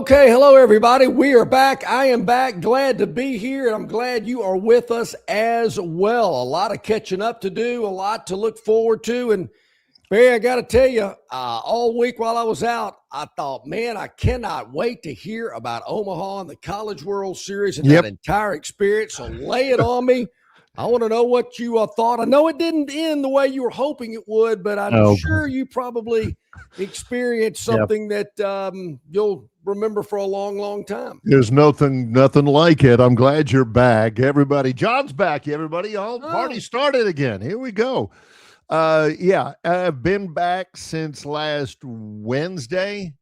Okay, hello everybody. We are back. I am back. Glad to be here, and I'm glad you are with us as well. A lot of catching up to do, a lot to look forward to, and Barry, I got to tell you, all week while I was out, I thought, man, I cannot wait to hear about Omaha and the College World Series and that entire experience. So lay it on me. I want to know what you thought. I know it didn't end the way you were hoping it would, but I'm sure you probably experienced something that you'll remember for a long, long time. There's nothing like it. I'm glad you're back. Everybody, John's back, everybody. Party started again. Here we go. I've been back since last Wednesday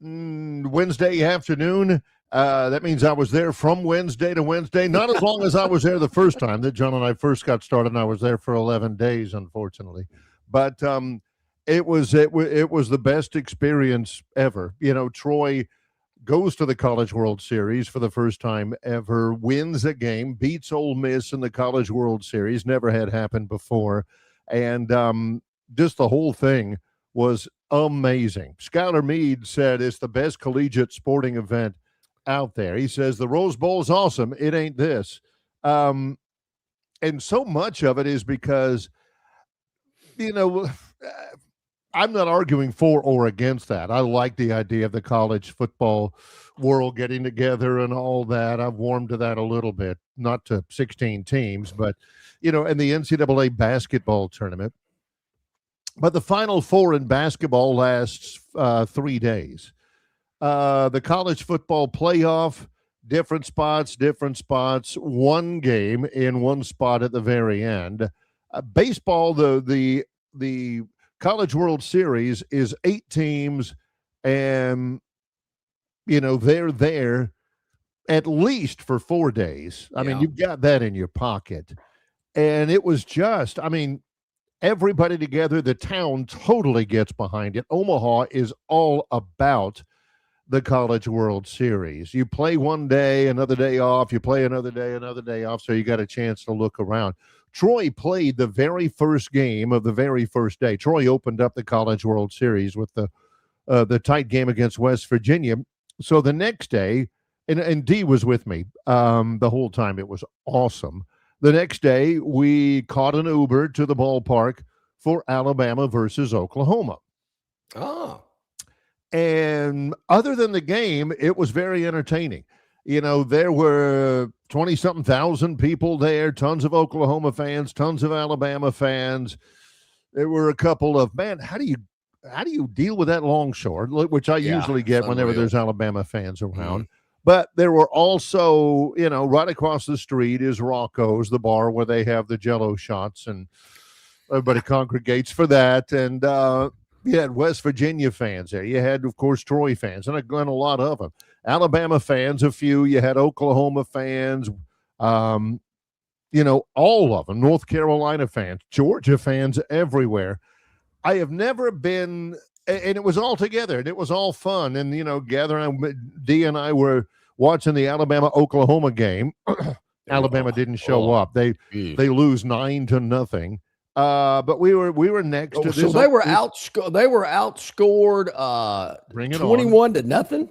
afternoon. That means I was there from Wednesday to Wednesday. Not as long as I was there the first time that John and I first got started. And I was there for 11 days, unfortunately. But it was the best experience ever. You know, Troy goes to the College World Series for the first time ever, wins a game, beats Ole Miss in the College World Series. Never had happened before. And just the whole thing was amazing. Skylar Meade said it's the best collegiate sporting event out there. He says the Rose Bowl is awesome. It ain't this. And so much of it is because, you know, I'm not arguing for or against that. I like the idea of the college football world getting together and all that. I've warmed to that a little bit, not to 16 teams, but, you know, and the NCAA basketball tournament. But the Final Four in basketball lasts 3 days. The college football playoff, different spots, one game in one spot at the very end. Baseball, the College World Series is 8 teams, and, you know, they're there at least for 4 days. I mean, you've got that in your pocket. And it was just, I mean, everybody together, the town totally gets behind it. Omaha is all about the College World Series. You play one day, another day off. You play another day off, so you got a chance to look around. Troy played the very first game of the very first day. Troy opened up the College World Series with the tight game against West Virginia. So the next day, and Dee was with me the whole time. It was awesome. The next day, we caught an Uber to the ballpark for Alabama versus Oklahoma. Oh. And other than the game, it was very entertaining. You know, there were 20-something thousand people there, tons of Oklahoma fans, tons of Alabama fans. There were a couple of, man, how do you deal with that Longshore, which I usually get whenever there's Alabama fans around. But there were also, you know, right across the street is Rocco's, the bar where they have the Jell-O shots, and everybody congregates for that. And you had West Virginia fans there. You had, of course, Troy fans, and a lot of them. Alabama fans, a few. You had Oklahoma fans, you know, all of them. North Carolina fans, Georgia fans everywhere. I have never been, and it was all together, and it was all fun. And, you know, gathering, Dee and I were watching the Alabama-Oklahoma game. Alabama didn't show up. They lose 9-0. But we were next to this. So they were outscored 21-0.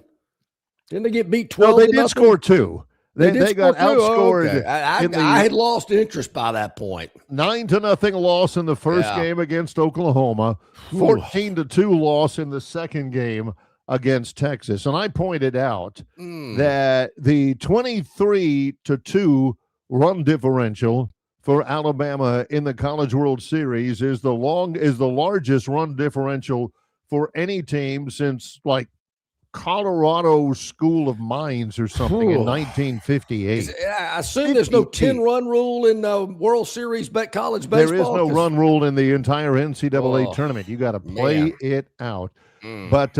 Didn't they get beat 12? No, they did score 2. They got outscored. Okay. I had lost interest by that point. 9-0 loss in the first game against Oklahoma. 14-2 loss in the second game against Texas. And I pointed out that the 23-2 run differential for Alabama in the College World Series is the largest run differential for any team since, like, Colorado School of Mines or something in 1958. I assume there's no 10-run rule in World Series college baseball. There is no run rule in the entire NCAA tournament. You got to play it out. But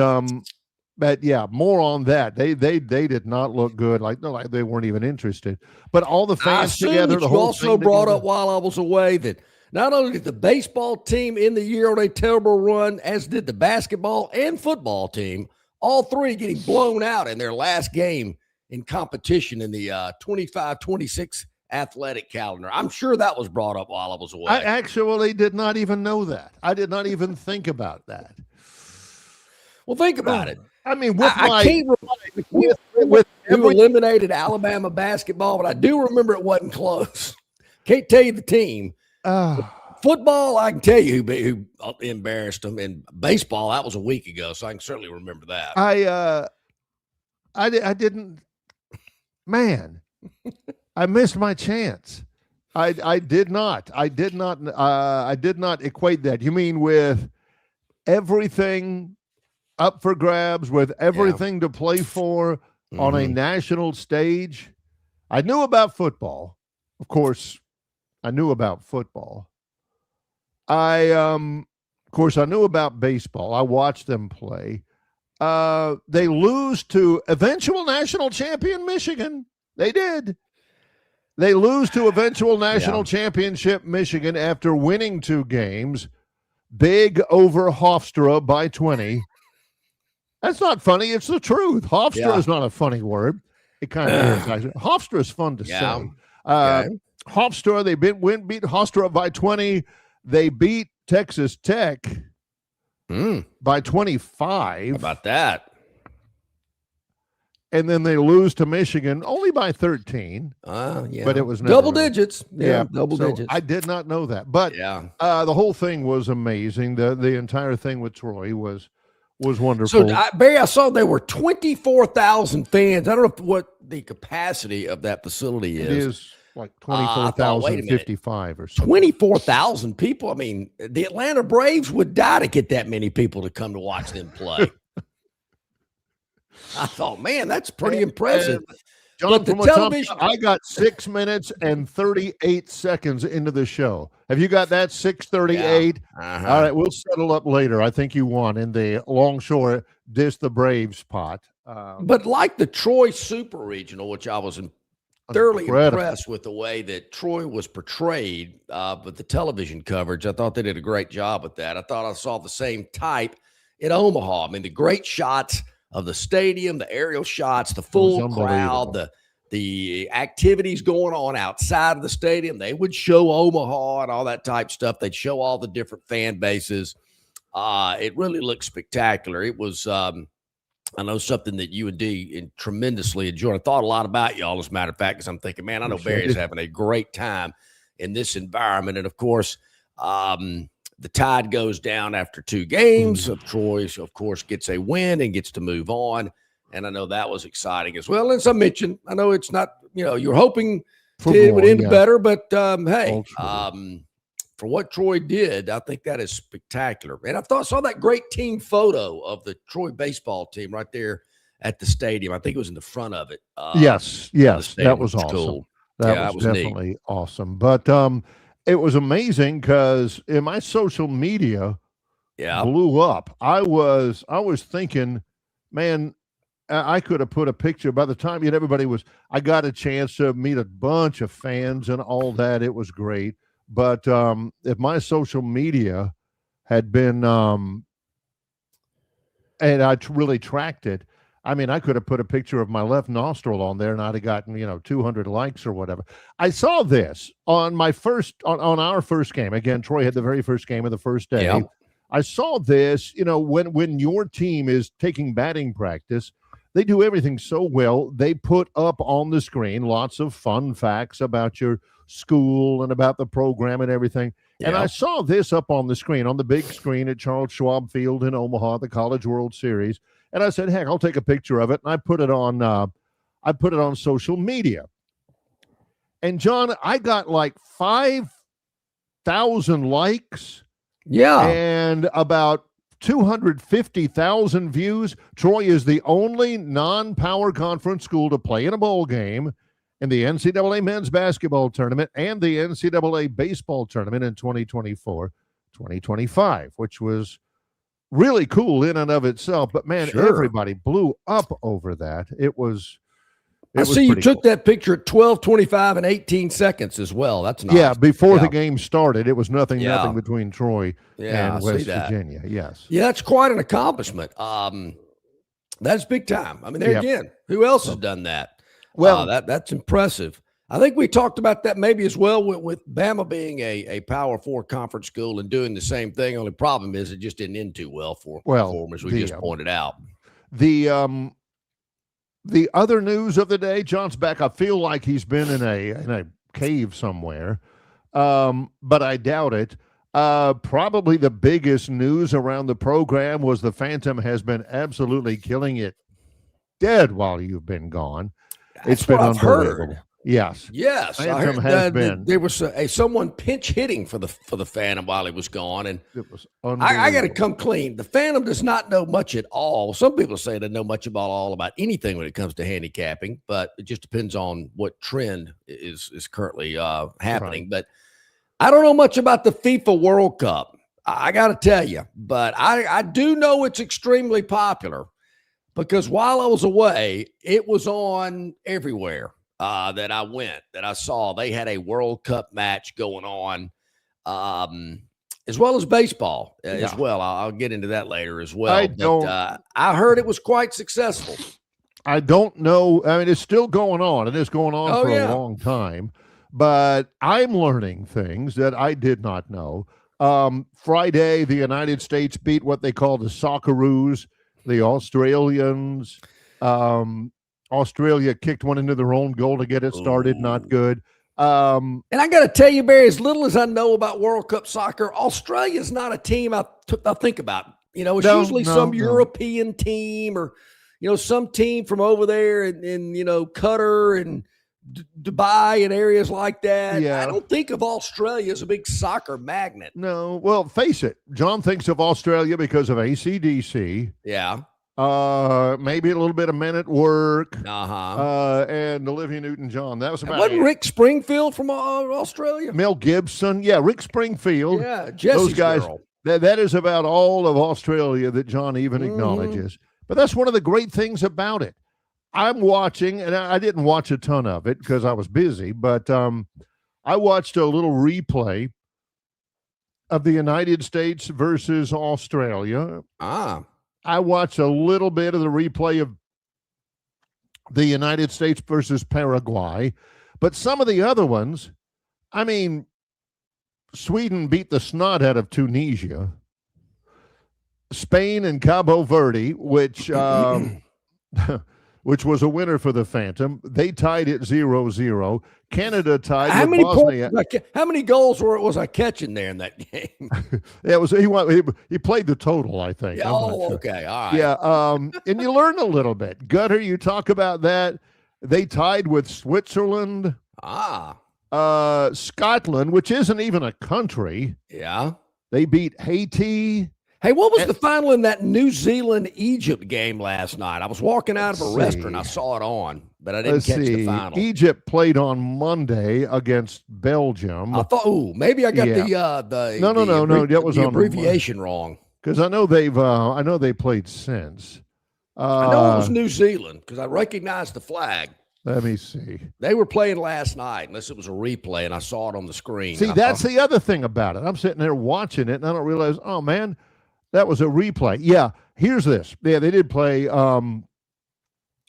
yeah, more on that. They did not look good. Like they weren't even interested. But all the fans together. You also brought up while I was away that not only did the baseball team end the year on a terrible run, as did the basketball and football team. All three getting blown out in their last game in competition in the 25-26 athletic calendar. I'm sure that was brought up while I was away. I actually did not even know that. I did not even think about that. Well, think about it. I mean, with I can't remember with who every eliminated Alabama basketball, but I do remember it wasn't close. Can't tell you the team. Football, I can tell you who embarrassed them. In baseball, that was a week ago, so I can certainly remember that. I didn't. Man, I missed my chance. I did not equate that. You mean with everything up for grabs, with everything to play for on a national stage? I knew about football. Of course, I knew about football. Of course, I knew about baseball. I watched them play. They lose to eventual national champion Michigan. They did. They lose to eventual national championship Michigan after winning 2 games. Big over Hofstra by 20. That's not funny. It's the truth. Hofstra is not a funny word. It kind of is. Actually. Hofstra is fun to say. Hofstra, they beat Hofstra by 20. They beat Texas Tech by 25. How about that? And then they lose to Michigan only by 13. But it was double digits. Double digits. I did not know that. But the whole thing was amazing. The entire thing with Troy was wonderful. So, Barry, I saw there were 24,000 fans. I don't know what the capacity of that facility is. It is like 24,055 or something. 24,000 people. I mean, the Atlanta Braves would die to get that many people to come to watch them play. I thought, man, that's pretty impressive. John, from television, I got 6 minutes and 38 seconds into the show. Have you got that? 6:38. All right, we'll settle up later. I think you won in the Longshore Diss the Braves pot. But like the Troy Super Regional, which I was thoroughly impressed with the way that Troy was portrayed, but the television coverage, I thought they did a great job with that. I thought I saw the same type in Omaha. I mean, the great shots of the stadium, the aerial shots, the full crowd, the activities going on outside of the stadium. They would show Omaha and all that type stuff. They'd show all the different fan bases. It really looked spectacular. It was, I know, something that you and D tremendously enjoyed. I thought a lot about y'all, as a matter of fact, because I'm thinking, man, I know Barry's having a great time in this environment. And, of course, the tide goes down after 2 games. Troy, of course, gets a win and gets to move on. And I know that was exciting as well. As I mentioned, I know it's not, you're hoping it would end better, but hey, for what Troy did, I think that is spectacular. And I saw that great team photo of the Troy baseball team right there at the stadium. I think it was in the front of it. Yes, that was awesome. Cool. That was definitely neat. Awesome. But it was amazing because in my social media blew up. I was thinking, man, I could have put a picture by the time I got a chance to meet a bunch of fans and all that. It was great. But if my social media had been, and I really tracked it, I mean, I could have put a picture of my left nostril on there and I'd have gotten, 200 likes or whatever. I saw this on my on our first game. Again, Troy had the very first game of the first day. Yeah. I saw this, when your team is taking batting practice, they do everything so well. They put up on the screen lots of fun facts about your school and about the program and everything. Yeah. And I saw this up on the screen, on the big screen at Charles Schwab Field in Omaha, the College World Series. And I said, heck, I'll take a picture of it. And I put it on social media. And John, I got like 5,000 likes. Yeah. And about 250,000 views. Troy is the only non-power conference school to play in a bowl game in the NCAA men's basketball tournament and the NCAA baseball tournament in 2024-2025, which was really cool in and of itself. But, man, everybody blew up over that. I see you took that picture at 12:25 and 18 seconds as well. That's nice. Yeah, before the game started, it was nothing between Troy and West Virginia. Yes. Yeah, that's quite an accomplishment. That's big time. I mean, again, who else has done that? Well, that's impressive. I think we talked about that maybe as well with Bama being a Power 4 conference school and doing the same thing. Only problem is it just didn't end too well for them, as we just pointed out. The other news of the day, John's back. I feel like he's been in a cave somewhere, but I doubt it. Probably the biggest news around the program was the Phantom has been absolutely killing it dead while you've been gone. It's been unbelievable. Heard. Yes. Phantom has been. There was someone pinch hitting for the Phantom while he was gone, and it was I got to come clean. The Phantom does not know much at all. Some people say they know much about anything when it comes to handicapping, but it just depends on what trend is currently happening. Right. But I don't know much about the FIFA World Cup. I got to tell you, but I do know it's extremely popular because while I was away, it was on everywhere. That I saw. They had a World Cup match going on, as well as baseball as well. I'll get into that later as well. I heard it was quite successful. I don't know. I mean, it's still going on, and it's going on for a long time. But I'm learning things that I did not know. Friday, the United States beat what they call the Socceroos, the Australians. Australia kicked one into their own goal to get it started. Not good. And I got to tell you, Barry, as little as I know about World Cup soccer, Australia's not a team I think about. It's usually some European team or, some team from over there in Qatar and Dubai and areas like that. Yeah. I don't think of Australia as a big soccer magnet. No. Well, face it. John thinks of Australia because of AC/DC. Yeah. Maybe a little bit of Men at Work, and Olivia Newton-John. That was about Wasn't Rick Springfield from Australia? Mel Gibson, Rick Springfield. Yeah, Jesse's those guys. Girl. That is about all of Australia that John even acknowledges. But that's one of the great things about it. I'm watching, and I didn't watch a ton of it because I was busy, but I watched a little replay of the United States versus Australia. I watched a little bit of the replay of the United States versus Paraguay, but some of the other ones, I mean, Sweden beat the snot out of Tunisia. Spain and Cabo Verde, which was a winner for the Phantom. They tied it 0-0. Canada tied with Bosnia. How many goals was I catching there in that game? He played the total, I think. Yeah, okay. All right. Yeah, and you learn a little bit. Gutter, you talk about that. They tied with Switzerland. Scotland, which isn't even a country. Yeah. They beat Haiti. Hey, what was the final in that New Zealand-Egypt game last night? I was walking out of a restaurant. I saw it on, but I didn't catch the final. Egypt played on Monday against Belgium. I thought, maybe I got the that was the abbreviation wrong. Because I know they played since. I know it was New Zealand because I recognized the flag. Let me see. They were playing last night, unless it was a replay, and I saw it on the screen. See, that's the other thing about it. I'm sitting there watching it, and I don't realize, oh, man, that was a replay. Yeah, here's this. Yeah, they did play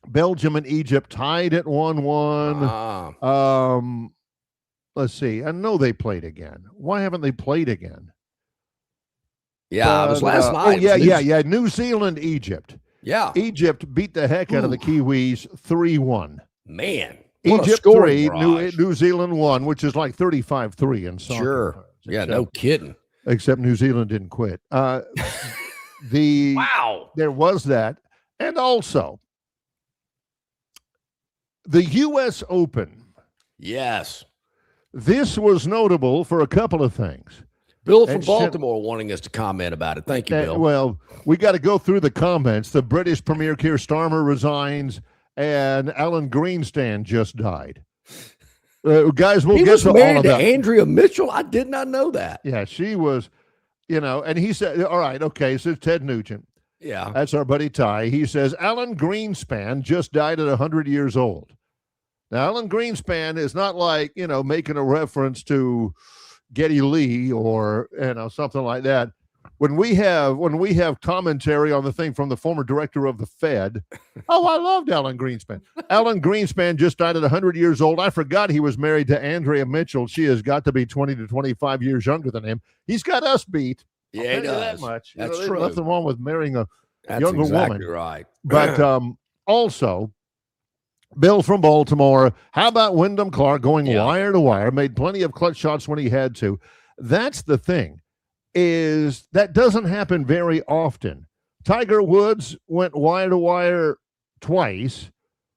Belgium and Egypt tied at 1-1. Let's see. I know they played again. Why haven't they played again? Yeah, it was last night. Yeah. New Zealand, Egypt. Yeah. Egypt beat the heck out of the Kiwis 3-1. Man. Egypt 3, New Zealand 1, which is like 35-3 in soccer. Sure. Yeah, no kidding. Except New Zealand didn't quit. Wow. There was that. And also, the U.S. Open. Yes. This was notable for a couple of things. Bill from Baltimore wanting us to comment about it. Thank you, Bill. Well, we got to go through the comments. The British Premier Keir Starmer resigns, and Alan Greenspan just died. Guys, we'll get to all of that. Andrea Mitchell? I did not know that. Yeah, she was, and he said, all right, okay, so Ted Nugent. Yeah. That's our buddy Ty. He says, Alan Greenspan just died at 100 years old. Now, Alan Greenspan is not like, making a reference to Geddy Lee or, something like that. When we have commentary on the thing from the former director of the Fed, I loved Alan Greenspan. Alan Greenspan just died at 100 years old. I forgot he was married to Andrea Mitchell. She has got to be 20 to 25 years younger than him. He's got us beat. Yeah, he does. That much. That's true. Nothing wrong with marrying That's younger exactly woman. right. But also, Bill from Baltimore, how about Wyndham Clark going wire to wire? Made plenty of clutch shots when he had to. That's the thing, is that doesn't happen very often. Tiger Woods went wire to wire twice.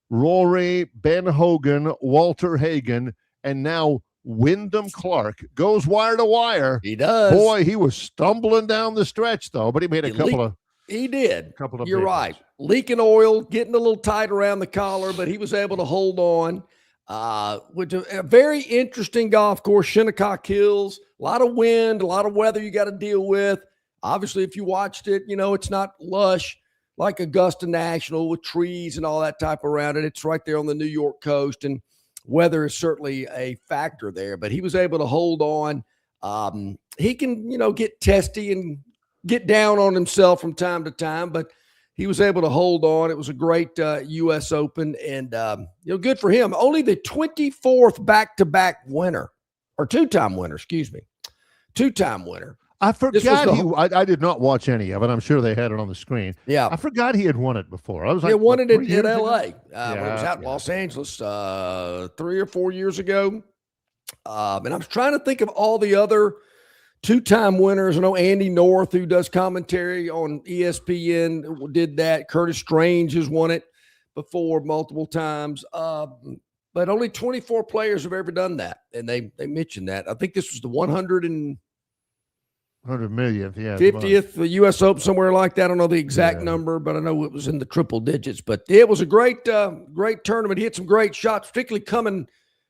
Rory, Ben Hogan, Walter Hagen, and now Wyndham Clark goes wire to wire. He does. Boy, he was stumbling down the stretch, though, but he made a couple of. He did. You're big right. ones. Leaking oil, getting a little tight around the collar, but he was able to hold on. Which a very interesting golf course, Shinnecock Hills. A lot of wind, a lot of weather you got to deal with. Obviously, if you watched it, you know it's not lush like Augusta National with trees and all that type around it. It's right there on the New York coast, and weather is certainly a factor there. But he was able to hold on. He can, get testy and get down on himself from time to time, but he was able to hold on. It was a great U.S. Open, and good for him. Only the 24th back-to-back winner, or two-time winner. Two-time winner. I forgot I did not watch any of it. I'm sure they had it on the screen. Yeah, I forgot he had won it before. I was like, he won it in L.A. When it was out in yeah. Los Angeles 3 or 4 years ago. And I was trying to think of all the other two-time winners. I know Andy North, who does commentary on ESPN, did that. Curtis Strange has won it before multiple times. But only 24 players have ever done that. And they mentioned that. I think this was the 100 millionth, 50th, the U.S. Open, somewhere like that. I don't know the exact number, but I know it was in the triple digits. But it was a great tournament. He had some great shots, particularly coming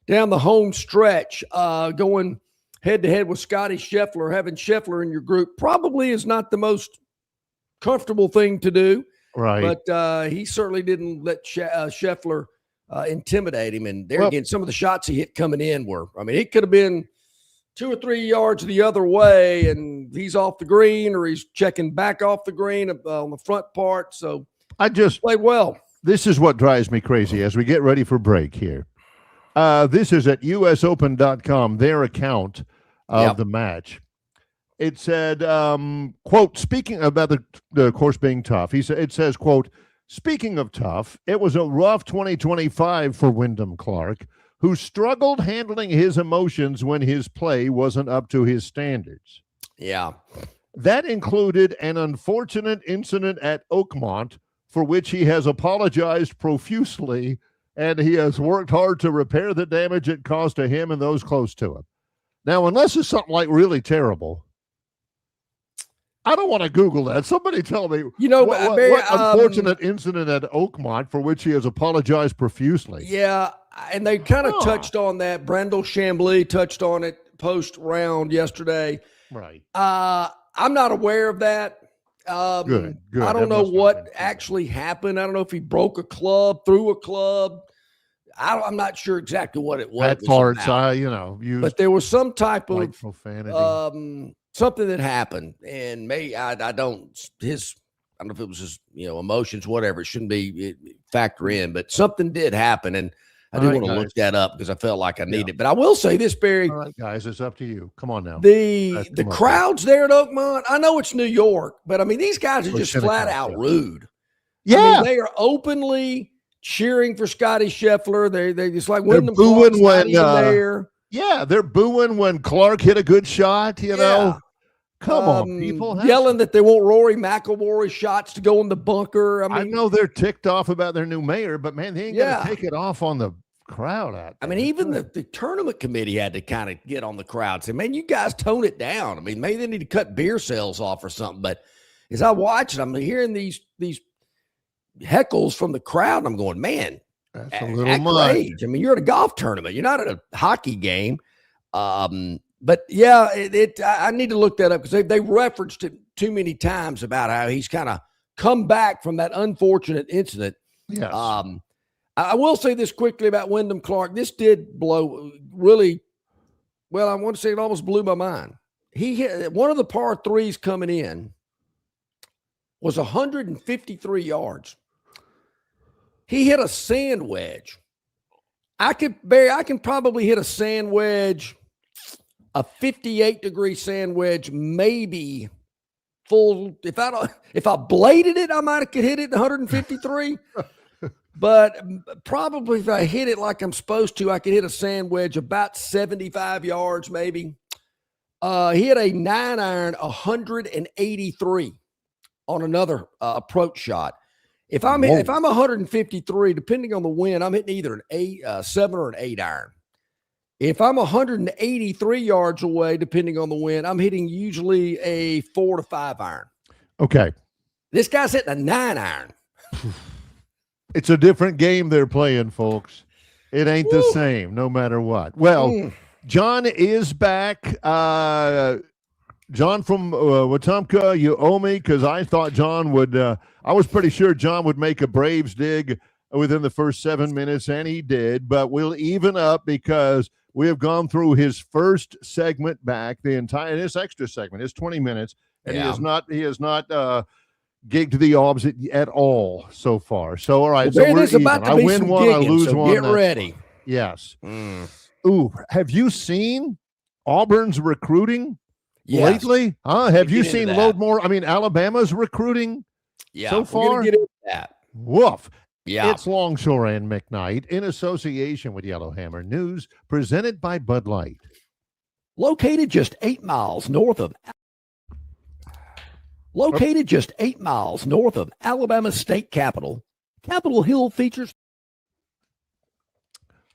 down the home stretch, going head-to-head with Scotty Scheffler. Having Scheffler in your group probably is not the most comfortable thing to do. Right. But he certainly didn't let Scheffler intimidate him. And there again, some of the shots he hit coming in were, it could have been 2 or 3 yards the other way, and he's off the green, or he's checking back off the green on the front part. So I just played well. This is what drives me crazy as we get ready for break here. This is at usopen.com, their account of the match. It said, quote, speaking about the course being tough, it says, quote, speaking of tough, it was a rough 2025 for Wyndham Clark, who struggled handling his emotions when his play wasn't up to his standards. Yeah. That included an unfortunate incident at Oakmont, for which he has apologized profusely, and he has worked hard to repair the damage it caused to him and those close to him. Now, unless it's something like really terrible, I don't want to Google that. Somebody tell me, what unfortunate incident at Oakmont for which he has apologized profusely. Yeah, and they kind of touched on that. Brendel Chambly touched on it post-round yesterday. Right. I'm not aware of that. Good. I don't know what actually happened. I don't know if he broke a club, threw a club. I'm not sure exactly what it was. Bad parts, but there was some type of profanity. Something that happened, and maybe I don't know if it was his emotions, whatever. It shouldn't be factor in, but something did happen, and I do want to look that up because I felt like I need it. But I will say this, Barry. All right, guys, it's up to you. Come on now. The crowds there at Oakmont. I know it's New York, but these guys are just flat out rude. Yeah, they are openly cheering for Scotty Scheffler. They just like they're booing when there. Yeah, they're booing when Clark hit a good shot. Come on, people. Yelling that they want Rory McIlroy shots to go in the bunker. I know they're ticked off about their new mayor, but man, they ain't going to take it off on the crowd out there. Even the tournament committee had to kind of get on the crowd, say, man, you guys tone it down. Maybe they need to cut beer sales off or something. But as I watch it, I'm hearing these heckles from the crowd, and I'm going, man, that's a little much. You're at a golf tournament. You're not at a hockey game. But yeah, I need to look that up because they referenced it too many times about how he's kind of come back from that unfortunate incident. Yes. I will say this quickly about Wyndham Clark. This did blow really well. I want to say it almost blew my mind. He hit one of the par threes coming in was 153 yards. He hit a sand wedge. I can probably hit a sand wedge, a 58-degree sand wedge, maybe full. If I bladed it, I might have could hit it 153. But probably if I hit it like I'm supposed to, I could hit a sand wedge about 75 yards, maybe. He hit a 9-iron 183 on another approach shot. If I'm 153, depending on the wind, I'm hitting either an 7 or an 8-iron. If I'm 183 yards away, depending on the wind, I'm hitting usually a 4 to 5 iron. Okay. This guy's hitting a 9-iron. It's a different game they're playing, folks. It ain't the same, no matter what. Well, John is back. John from Wetumpka, you owe me because I thought John would I was pretty sure John would make a Braves dig within the first 7 minutes, and he did. But we'll even up because we have gone through his first segment back, this extra segment, his 20 minutes, and he has not gigged the obs at all so far. So, all right. Well, so we're even. I win one, gigging, I lose so one. Get ready. Yes. Ooh, have you seen Auburn's recruiting lately? Have you seen Loadmore? I mean, Alabama's recruiting so far? Get into that. Woof. Yeah. It's Longshore and McKnight in association with Yellowhammer News, presented by Bud Light. Located just 8 miles north of Alabama's state capital, Capitol Hill features.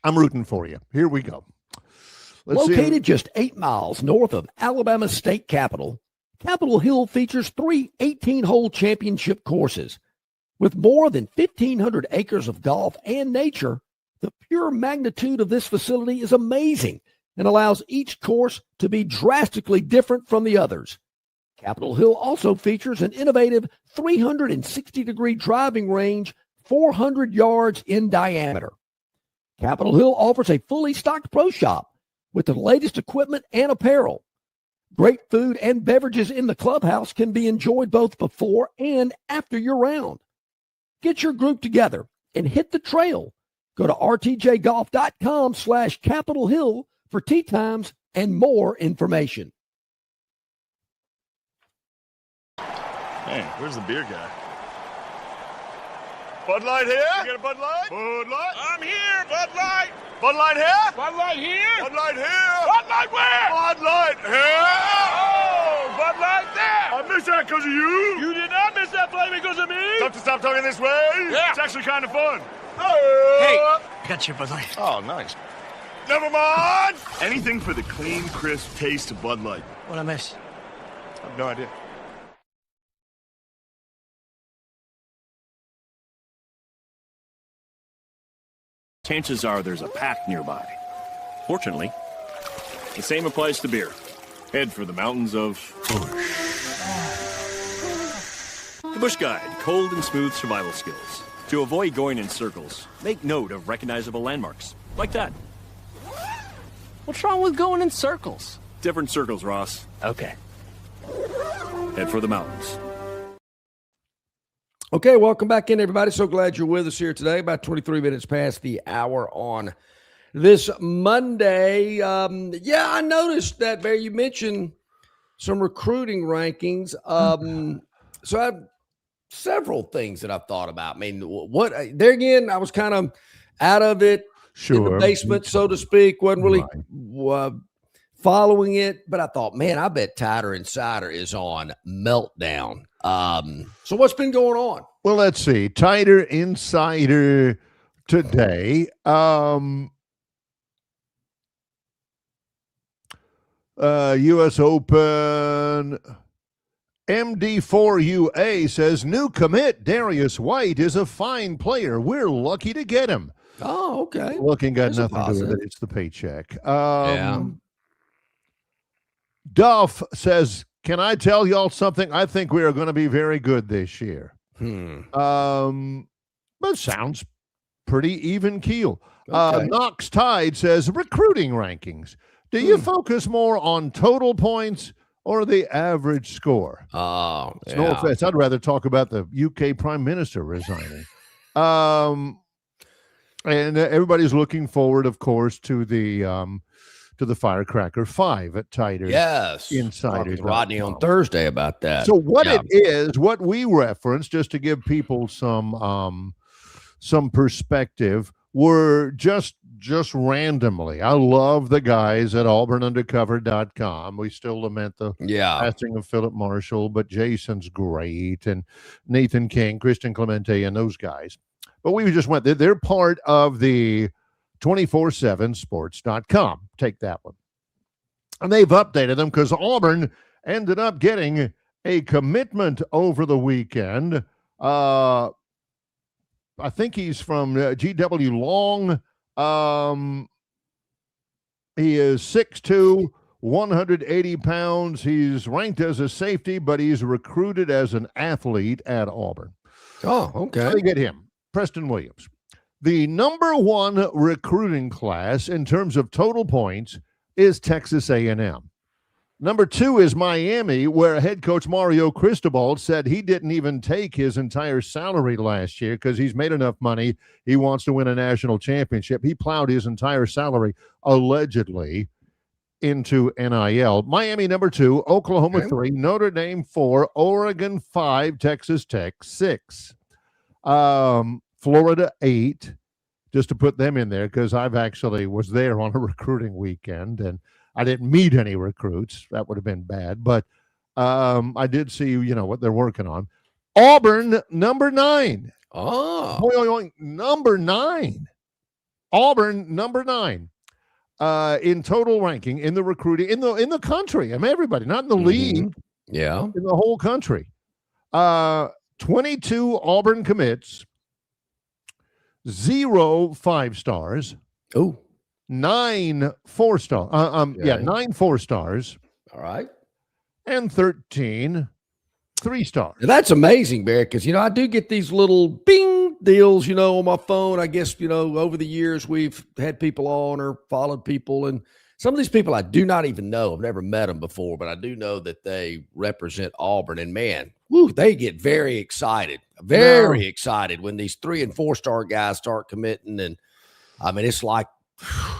I'm rooting for you. Here we go. Located just 8 miles north of Alabama's state capital, Capitol Hill features 3 18-hole championship courses. With more than 1,500 acres of golf and nature, the pure magnitude of this facility is amazing and allows each course to be drastically different from the others. Capitol Hill also features an innovative 360-degree driving range 400 yards in diameter. Capitol Hill offers a fully stocked pro shop with the latest equipment and apparel. Great food and beverages in the clubhouse can be enjoyed both before and after your round. Get your group together and hit the trail. Go to rtjgolf.com/Capitol Hill for tee times and more information. Hey, where's the beer guy? Bud Light here? You get a Bud Light? Bud Light? I'm here, Bud Light! Bud Light here? Bud Light here? Bud Light here? Bud Light where? Bud Light here! Oh, Bud Light there! I missed that because of you! You did not miss that play because of me! Have to stop talking this way? Yeah! It's actually kind of fun! Hey! I got your Bud Light. Oh, nice. Never mind! Anything for the clean, crisp taste of Bud Light. What'd I miss? I have no idea. Chances are there's a pack nearby. Fortunately, the same applies to beer. Head for the mountains of Bush. The Bush Guide, cold and smooth survival skills. To avoid going in circles, make note of recognizable landmarks, like that. What's wrong with going in circles? Different circles, Ross. Okay. Head for the mountains. Okay, welcome back in, everybody. So glad you're with us here today. About 23 minutes past the hour on this Monday. I noticed that, Barry, you mentioned some recruiting rankings. So I have several things that I've thought about. I mean, there again, I was kind of out of it in the basement, so to speak. Wasn't really following it, but I thought, man, I bet Tighter Insider is on meltdown. So what's been going on? Well, let's see. Tighter Insider today. U.S. Open. MD4UA says new commit Darius White is a fine player. We're lucky to get him. Oh, okay. Looking got nothing to do with it. It's the paycheck. Duff says, can I tell y'all something? I think we are going to be very good this year. But sounds pretty even keel. Okay. Knox Tide says recruiting rankings. Do you focus more on total points or the average score? Oh, yeah. No offense. I'd rather talk about the UK Prime Minister resigning. And everybody's looking forward, of course, to the to the Firecracker 5 at Titers. Yes. Insider. Rodney on Thursday about that. So what it is, what we reference, just to give people some perspective, were just randomly. I love the guys at auburnundercover.com. We still lament the passing of Philip Marshall, but Jason's great, and Nathan King, Christian Clemente, and those guys. But we just went there. They're part of the 247sports.com. Take that one. And they've updated them because Auburn ended up getting a commitment over the weekend. I think he's from GW Long. He is 6'2", 180 pounds. He's ranked as a safety, but he's recruited as an athlete at Auburn. Oh, okay. How do you get him? Preston Williams. The number one recruiting class in terms of total points is Texas A&M. Number two is Miami, where head coach Mario Cristobal said he didn't even take his entire salary last year because he's made enough money. He wants to win a national championship. He plowed his entire salary, allegedly, into NIL. Miami, number 2, Oklahoma 3, Notre Dame 4, Oregon 5, Texas Tech 6, Florida 8, just to put them in there because I've actually was there on a recruiting weekend, and I didn't meet any recruits. That would have been bad. But I did see, what they're working on. Auburn, number 9. Oh. Number 9. Auburn, number 9. In total ranking, in the recruiting, in the country. I mean, everybody, not in the league. Yeah. In the whole country. 22 Auburn commits. 0 5 stars. Oh. 9 4 stars. 9 4 stars. All right. And 13 3 stars. Now, that's amazing, Barry, because, I do get these little bing deals, on my phone. I guess, over the years we've had people on or followed people. And some of these people I do not even know. I've never met them before, but I do know that they represent Auburn. And, man, they get very excited when these 3 and 4 star guys start committing. And, I mean, it's like,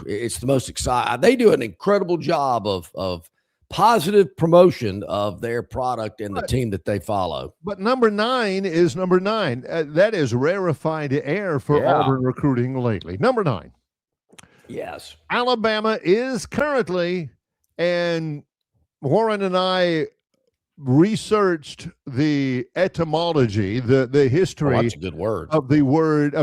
it's the most exciting. They do an incredible job of positive promotion of their product and the team that they follow. But number 9 is number 9. That is rarefied air for Auburn recruiting lately. Number 9. Yes. Alabama is currently, and Warren and I researched the etymology, the history that's a good word. of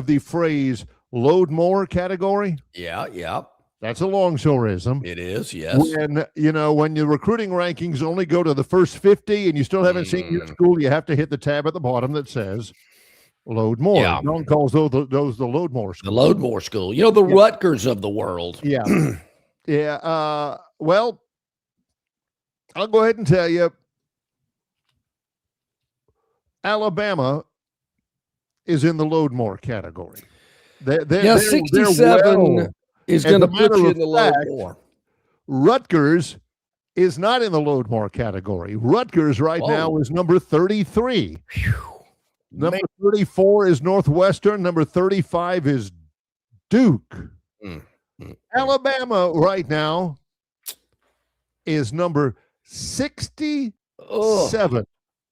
the phrase load more category. Yeah. That's a longshoreism. It is, yes. When your recruiting rankings only go to the first 50 and you still haven't seen your school, you have to hit the tab at the bottom that says load more. Yeah. No one calls those the load more school. The load more school. The Rutgers of the world. Yeah. Yeah. Well, I'll go ahead and tell you, Alabama is in the load more category. They're 67 is going to put you in the load more. Rutgers is not in the load more category. Rutgers now is number 33. Number 34 is Northwestern. Number 35 is Duke. Alabama right now is number 67.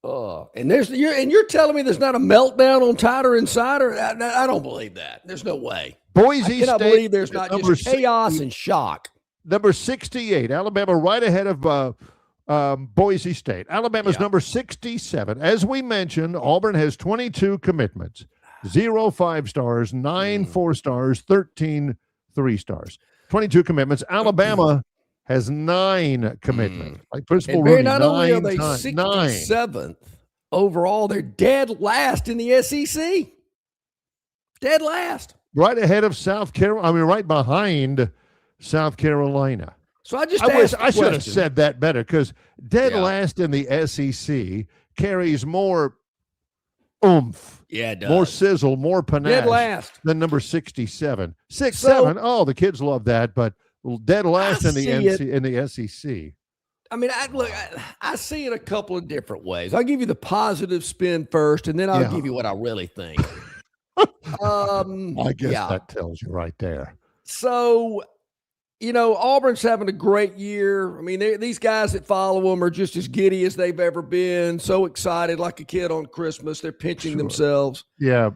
And you're telling me there's not a meltdown on Tider Insider? I don't believe that. There's no way. Boise I cannot State believe there's not just chaos and shock. Number 68, Alabama, right ahead of Boise State. Alabama's number 67. As we mentioned, Auburn has 22 commitments, 0 5 stars, 9 4 stars, 13 3 stars. 22 commitments. Alabama has 9 commitments. Like Principal Rooney, not only are they 67th overall, they're dead last in the SEC. Dead last. Right ahead of South Carolina. I mean, right behind South Carolina. So I should have said that better because dead last in the SEC carries more oomph. Yeah, it does. More sizzle, more panache dead last than number 67. 7. Oh, the kids love that, but dead last in the SEC. I mean, I see it a couple of different ways. I'll give you the positive spin first, and then I'll give you what I really think. I guess that tells you right there. So Auburn's having a great year. I mean, these guys that follow them are just as giddy as they've ever been. So excited, like a kid on Christmas. They're pinching themselves. Yeah.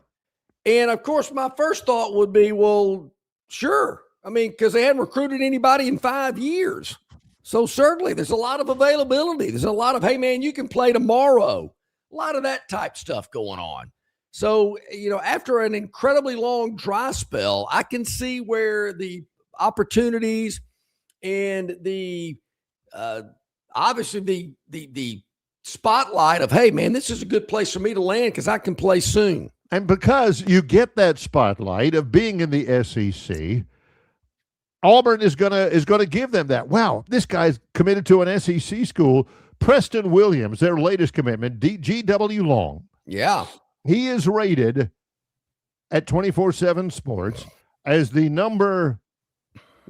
And, of course, my first thought would be, well, sure. I mean, because they hadn't recruited anybody in 5 years. So certainly there's a lot of availability. There's a lot of, hey, man, you can play tomorrow. A lot of that type stuff going on. So, after an incredibly long dry spell, I can see where the opportunities and the obviously the spotlight of, hey, man, this is a good place for me to land because I can play soon. And because you get that spotlight of being in the SEC, Auburn is gonna give them that. Wow, this guy's committed to an SEC school. Preston Williams, their latest commitment, GW Long. Yeah. He is rated at 24/7 Sports as the number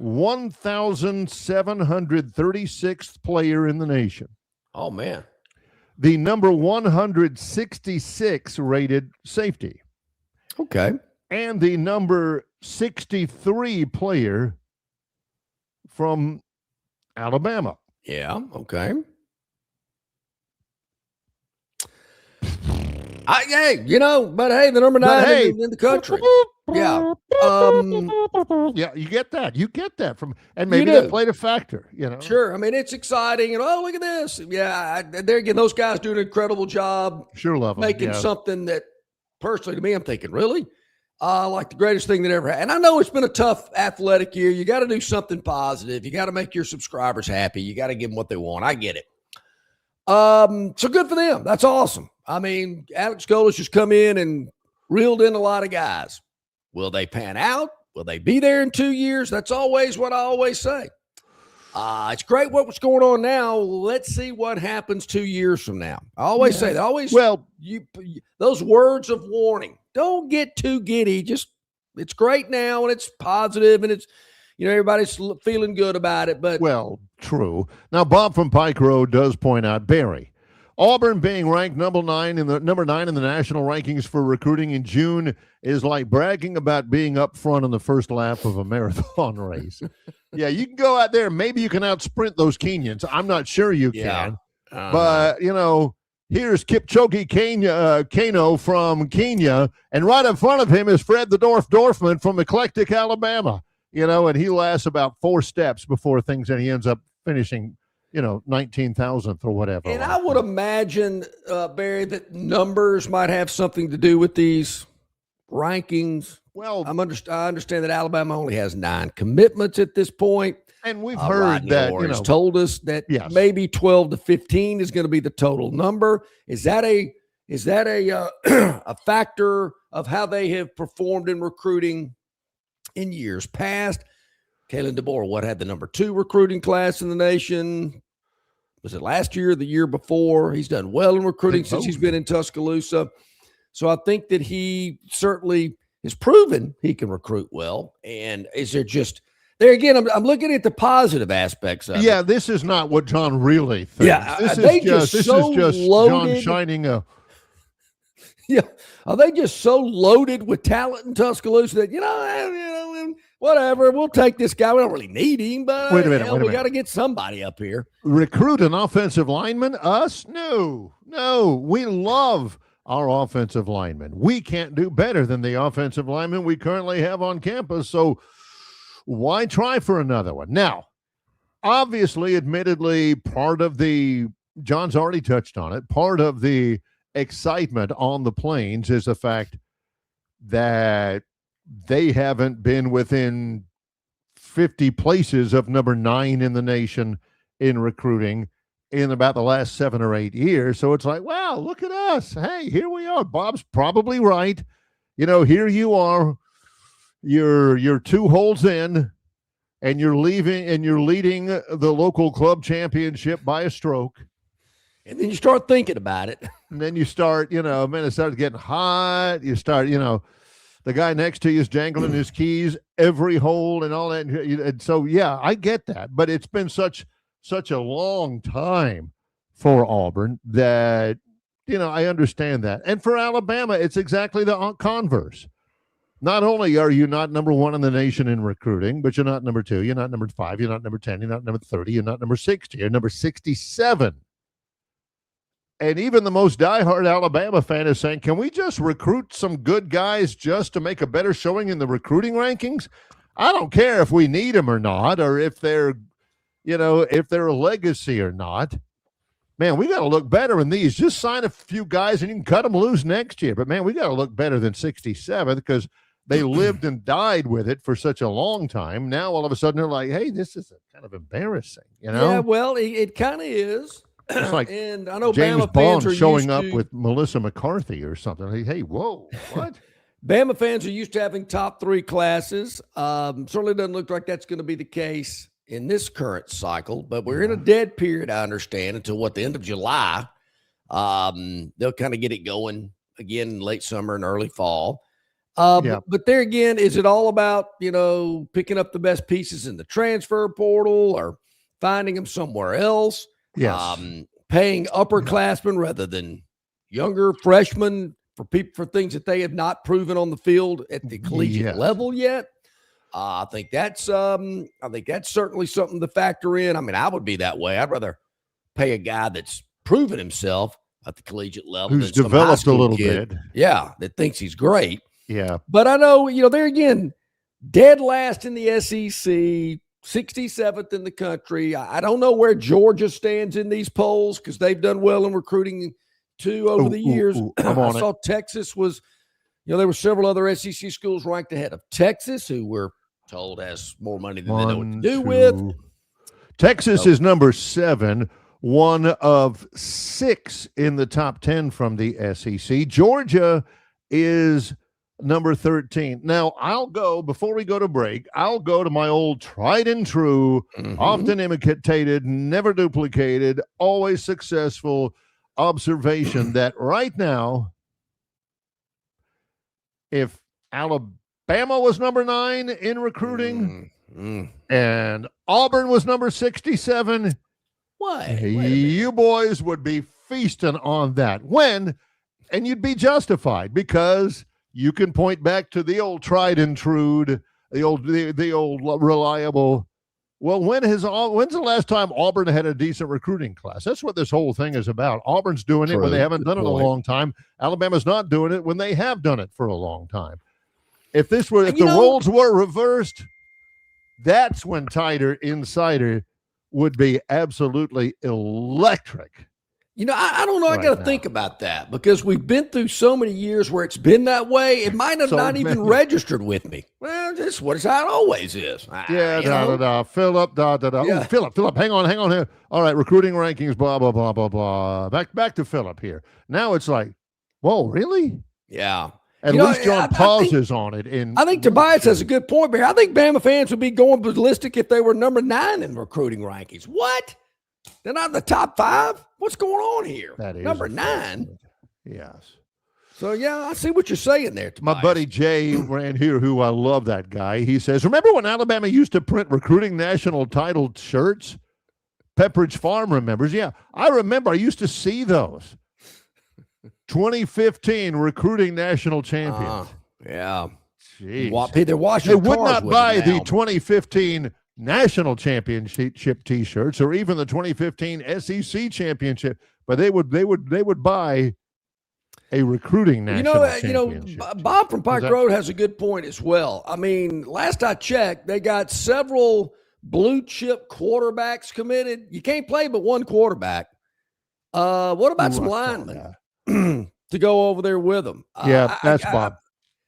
1,736th player in the nation. Oh, man. The number 166 rated safety. Okay. And the number 63 player from Alabama. Yeah, okay. But the number 9 in the country. Yeah. Yeah, you get that. You get that from, and maybe that played a factor, Sure. I mean, it's exciting. Look at this. Yeah. There again, those guys do an incredible job. Sure love them. Making something that, personally, to me, I'm thinking, really? Like the greatest thing that ever happened. And I know it's been a tough athletic year. You got to do something positive. You got to make your subscribers happy. You got to give them what they want. I get it. So good for them. That's awesome. I mean, Alex Golis just come in and reeled in a lot of guys. Will they pan out? Will they be there in 2 years? That's always what I always say. It's great what's going on now. Let's see what happens 2 years from now. I always say that. Those words of warning. Don't get too giddy. It's great now and it's positive and it's, everybody's feeling good about it. But true. Now, Bob from Pike Road does point out, Barry, Auburn being ranked number 9 in the national rankings for recruiting in June is like bragging about being up front in the first lap of a marathon race. Yeah, you can go out there. Maybe you can out-sprint those Kenyans. I'm not sure you can. But, here's Kipchoge Kano from Kenya, and right in front of him is Fred the Dorfman from Eclectic, Alabama. And he lasts about 4 steps before and he ends up finishing 19,000th or whatever. And I would imagine, Barry, that numbers might have something to do with these rankings. Well, I understand that Alabama only has 9 commitments at this point. And we've heard that, has told us that maybe 12 to 15 is going to be the total number. Is that a a factor of how they have performed in recruiting in years past? Kalen DeBoer, had the number 2 recruiting class in the nation? Was it last year or the year before? He's done well in recruiting since he's been in Tuscaloosa. So I think that he certainly has proven he can recruit well. And is there just there again? I'm looking at the positive aspects of it. Yeah, this is not what John really thinks. Yeah, this is just John shining a. Yeah, are they just so loaded with talent in Tuscaloosa that whatever, we'll take this guy. We don't really need him, but wait a minute. We got to get somebody up here. Recruit an offensive lineman? Us? No. We love our offensive linemen. We can't do better than the offensive linemen we currently have on campus. So why try for another one? Now, obviously, admittedly, John's already touched on it. Part of the excitement on the Plains is the fact that they haven't been within 50 places of number 9 in the nation in recruiting in about the last 7 or 8 years. So it's like, wow, look at us. Hey, here we are. Bob's probably right. Here you are. You're 2 holes in, and you're leading the local club championship by a stroke. And then you start thinking about it. And then you start, it starts getting hot. You start, the guy next to you is jangling his keys every hole and all that. And so, yeah, I get that. But it's been such a long time for Auburn that, I understand that. And for Alabama, it's exactly the converse. Not only are you not number one in the nation in recruiting, but you're not number 2, you're not number 5, you're not number 10, you're not number 30, you're not number 60, you're number 67. And even the most diehard Alabama fan is saying, can we just recruit some good guys just to make a better showing in the recruiting rankings? I don't care if we need them or not, or if they're, if they're a legacy or not. Man, we got to look better in these. Just sign a few guys and you can cut them loose next year. But, man, we got to look better than 67 because they lived and died with it for such a long time. Now, all of a sudden, they're like, hey, this is kind of embarrassing, Yeah, well, it kind of is. It's like and I know James Bama fans Bond are showing used up to, with Melissa McCarthy or something. Hey, whoa, what? Bama fans are used to having top 3 classes. Certainly doesn't look like that's going to be the case in this current cycle, but we're in a dead period, I understand, until the end of July. They'll kind of get it going again late summer and early fall. But there again, is it all about, picking up the best pieces in the transfer portal or finding them somewhere else? Yes. Paying upperclassmen rather than younger freshmen for things that they have not proven on the field at the collegiate level yet. I think that's certainly something to factor in. I mean, I would be that way. I'd rather pay a guy that's proven himself at the collegiate level, who's developed a little bit. Yeah, that thinks he's great. Yeah. But I know, there again, dead last in the SEC, 67th in the country. I don't know where Georgia stands in these polls because they've done well in recruiting too over the years. I saw Texas was, there were several other SEC schools ranked ahead of Texas who were told has more money than they know what to do with. Texas is number 7, one of 6 in the top 10 from the SEC. Georgia is number 13. Now, before we go to break, I'll go to my old tried and true, often imitated, never duplicated, always successful observation that right now, if Alabama was number 9 in recruiting and Auburn was number 67, you boys would be feasting on that. And you'd be justified because you can point back to the old tried and true, the old reliable. Well, when's the last time Auburn had a decent recruiting class? That's what this whole thing is about. Auburn's doing it when they haven't done it in a long time. Alabama's not doing it when they have done it for a long time. If the roles were reversed, that's when Tighter Insider would be absolutely electric. I don't know. I got to think about that because we've been through so many years where it's been that way. It might have not even registered with me. Well, this is how it always is. Philip, Yeah. Philip, hang on here. All right, recruiting rankings, blah, blah, blah, blah, blah. Back to Philip here. Now it's like, whoa, really? Yeah. At least John pauses on it. I think Tobias has a good point, Barry. I think Bama fans would be going ballistic if they were number 9 in recruiting rankings. What? They're not in the top 5? What's going on here? That is number 9. Yes. So, I see what you're saying there, Tobias. My buddy Jay ran here, who I love that guy. He says, remember when Alabama used to print recruiting national titled shirts? Pepperidge Farm remembers. Yeah, I remember. I used to see those. 2015 recruiting national champions. Yeah. Jeez. They're washing They would not buy the 2015 national championship T-shirts or even the 2015 SEC championship, but they would buy a recruiting national championship. Bob from Pike Road has a good point as well. I mean, last I checked, they got several blue chip quarterbacks committed. You can't play but one quarterback. What about some linemen to go over there with them? That's Bob.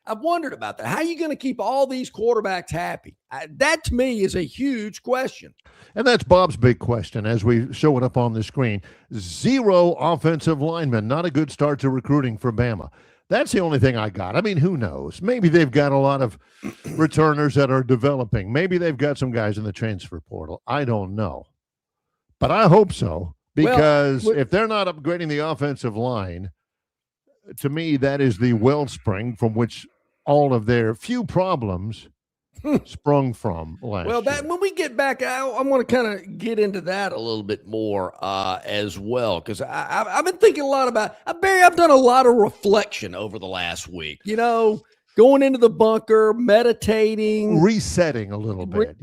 I've wondered about that. How are you going to keep all these quarterbacks happy? That, to me, is a huge question. And that's Bob's big question as we show it up on the screen. 0 offensive linemen. Not a good start to recruiting for Bama. That's the only thing I got. I mean, who knows? Maybe they've got a lot of returners that are developing. Maybe they've got some guys in the transfer portal. I don't know. But I hope so, because if they're not upgrading the offensive line, to me, that is the wellspring from which all of their few problems sprung from last year. When we get back, I want to kind of get into that a little bit more as well, because I've been thinking a lot about Barry. I've done a lot of reflection over the last week. going into the bunker, meditating, resetting a little bit,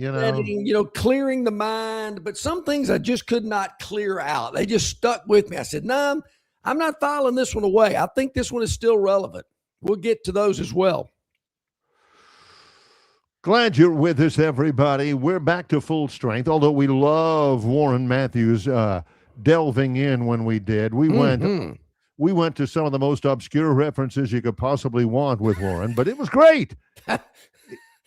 clearing the mind. But some things I just could not clear out. They just stuck with me. I said, no, I'm not filing this one away. I think this one is still relevant. We'll get to those as well. Glad you're with us, everybody. We're back to full strength, although we love Warren Matthews delving in when we did. We went to some of the most obscure references you could possibly want with Warren, but it was great.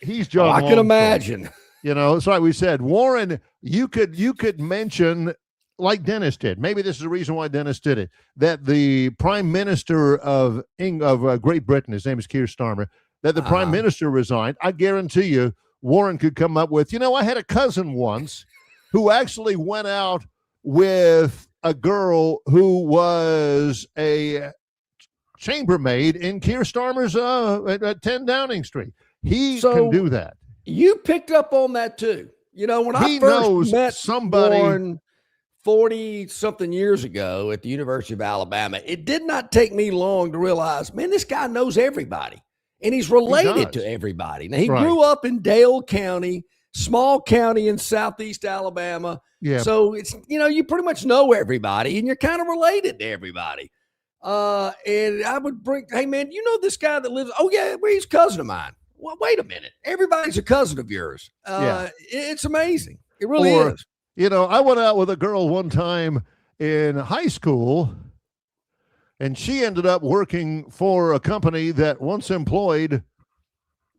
He's John I can imagine. It's like we said, Warren, you could mention, like Dennis did. Maybe this is the reason why Dennis did it, that the Prime Minister of Great Britain, his name is Keir Starmer, that the Prime Minister resigned. I guarantee you, Warren could come up with, I had a cousin once who actually went out with a girl who was a chambermaid in Keir Starmer's at 10 Downing Street. He can do that. You picked up on that too. When I first met somebody Warren 40-something years ago at the University of Alabama, it did not take me long to realize, man, this guy knows everybody. And he's related to everybody. Now, he grew up in Dale County, small county in southeast Alabama. Yeah. So it's, you pretty much know everybody and you're kind of related to everybody. And I would bring, hey, man, this guy that lives, oh, yeah, he's a cousin of mine. Well, wait a minute. Everybody's a cousin of yours. It's amazing. It really is. I went out with a girl one time in high school, and she ended up working for a company that once employed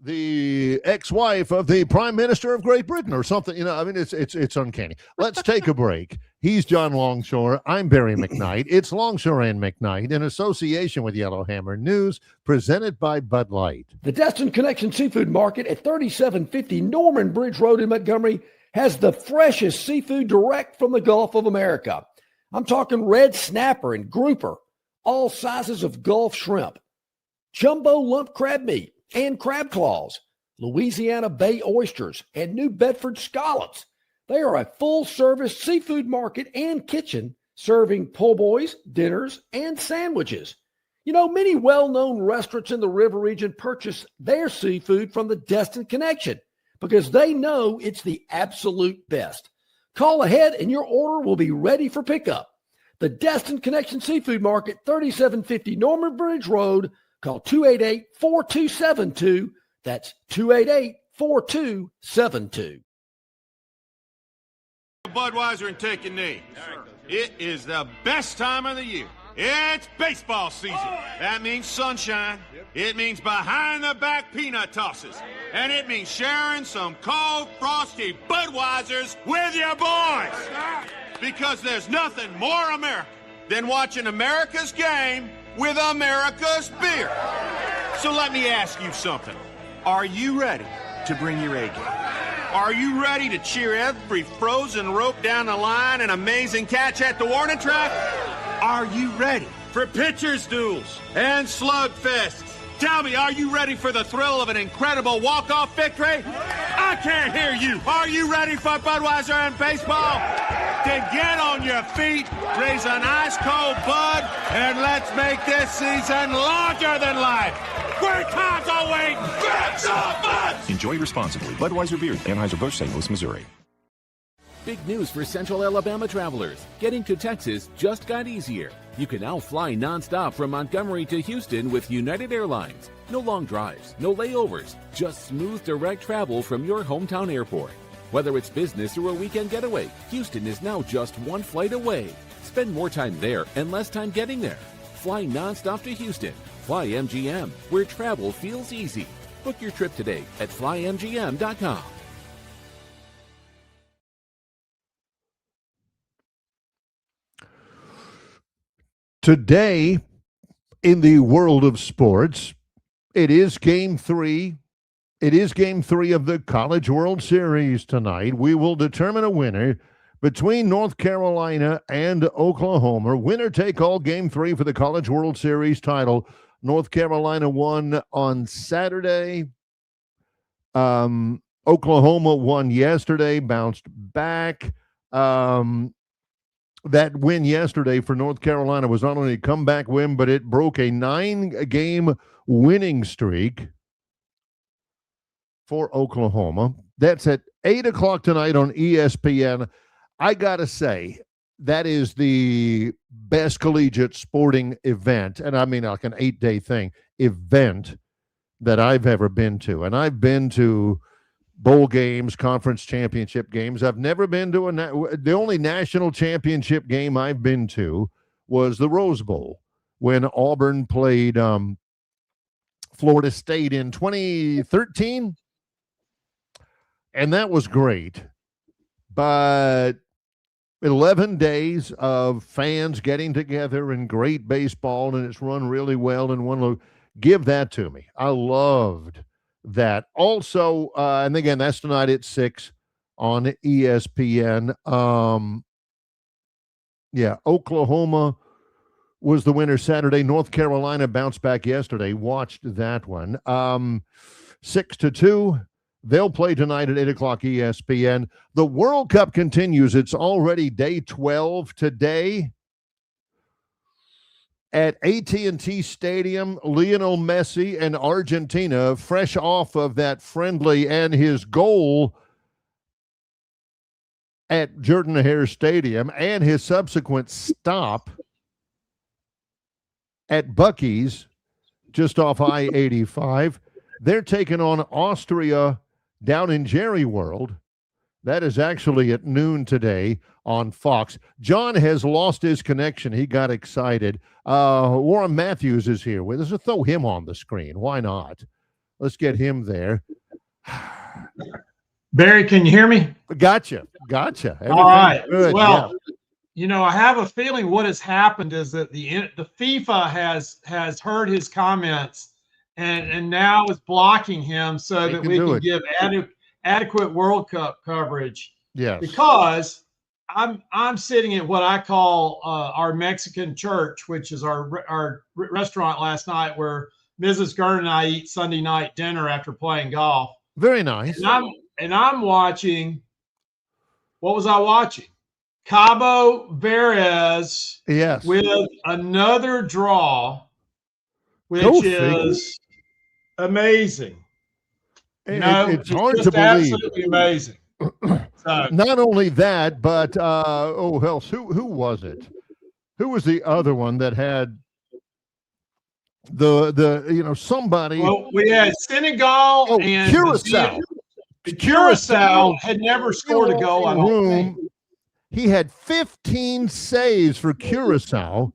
the ex-wife of the Prime Minister of Great Britain or something. It's uncanny. Let's take a break. He's John Longshore. I'm Barry McKnight. It's Longshore and McKnight in association with Yellowhammer News, presented by Bud Light. The Destin Connection Seafood Market at 3750 Norman Bridge Road in Montgomery has the freshest seafood direct from the Gulf of America. I'm talking red snapper and grouper, all sizes of Gulf shrimp, jumbo lump crab meat and crab claws, Louisiana Bay oysters, and New Bedford scallops. They are a full-service seafood market and kitchen serving po' boys, dinners, and sandwiches. Many well-known restaurants in the river region purchase their seafood from the Destin Connection because they know it's the absolute best. Call ahead and your order will be ready for pickup. The Destin Connection Seafood Market, 3750 Norman Bridge Road. Call 288-4272. That's 288-4272. Budweiser and take a knee. It is the best time of the year. It's baseball season. That means sunshine. It means behind-the-back peanut tosses. And it means sharing some cold, frosty Budweisers with your boys. Because there's nothing more American than watching America's game with America's beer. So let me ask you something. Are you ready to bring your A game? Are you ready to cheer every frozen rope down the line and amazing catch at the warning track? Are you ready for pitcher's duels and slugfests? Tell me, are you ready for the thrill of an incredible walk-off victory? I can't hear you. Are you ready for Budweiser and baseball? Then get on your feet, raise an ice-cold Bud, and let's make this season larger than life. Great times are waiting. Grab some Bud! Enjoy responsibly. Budweiser Beer, Anheuser-Busch, St. Louis, Missouri. Big news for Central Alabama travelers. Getting to Texas just got easier. You can now fly nonstop from Montgomery to Houston with United Airlines. No long drives, no layovers, just smooth direct travel from your hometown airport. Whether it's business or a weekend getaway, Houston is now just one flight away. Spend more time there and less time getting there. Fly nonstop to Houston. Fly MGM, where travel feels easy. Book your trip today at flymgm.com. Today, in the world of sports, it is Game 3. It is Game 3 of the College World Series tonight. We will determine a winner between North Carolina and Oklahoma. Winner take all Game 3 for the College World Series title. North Carolina won on Saturday. Oklahoma won yesterday, bounced back. That win yesterday for North Carolina was not only a comeback win, but it broke a 9-game winning streak for Oklahoma. That's at 8 o'clock tonight on ESPN. I got to say, that is the best collegiate sporting event, and I mean like an 8-day event that I've ever been to. And I've been to bowl games, conference championship games. I've never been to the only national championship game I've been to was the Rose Bowl when Auburn played Florida State in 2013. And that was great. But 11 days of fans getting together and great baseball, and it's run really well in one look. Give that to me. I loved that. Also, and again, that's tonight at 6 on ESPN. Oklahoma was the winner Saturday. North Carolina bounced back yesterday. Watched that one. 6-2. They'll play tonight at 8 o'clock ESPN. The World Cup continues. It's already day 12 today. At AT&T Stadium, Lionel Messi and Argentina, fresh off of that friendly and his goal at Jordan-Hare Stadium and his subsequent stop at Buc-ee's just off I-85. They're taking on Austria down in Jerry World. That is actually at noon today on Fox. John has lost his connection. He got excited. Warren Matthews is here with us. So throw him on the screen. Why not? Let's get him there. Barry, can you hear me? Gotcha. All right. Good. Well, I have a feeling what has happened is that the FIFA has heard his comments and now is blocking him so that we can give adequate World Cup coverage. Yes. Because I'm sitting at what I call our Mexican church, which is our restaurant last night where Mrs. Gern and I eat Sunday night dinner after playing golf. Very nice. And I'm watching. What was I watching? Cabo Verdes. Yes. With another draw, which is amazing. It's hard to believe. Absolutely amazing. So, not only that, but who was it? Who was the other one that had somebody? Well, we had Senegal and Curacao. Curacao had never scored a goal. I don't think. He had 15 saves for Curacao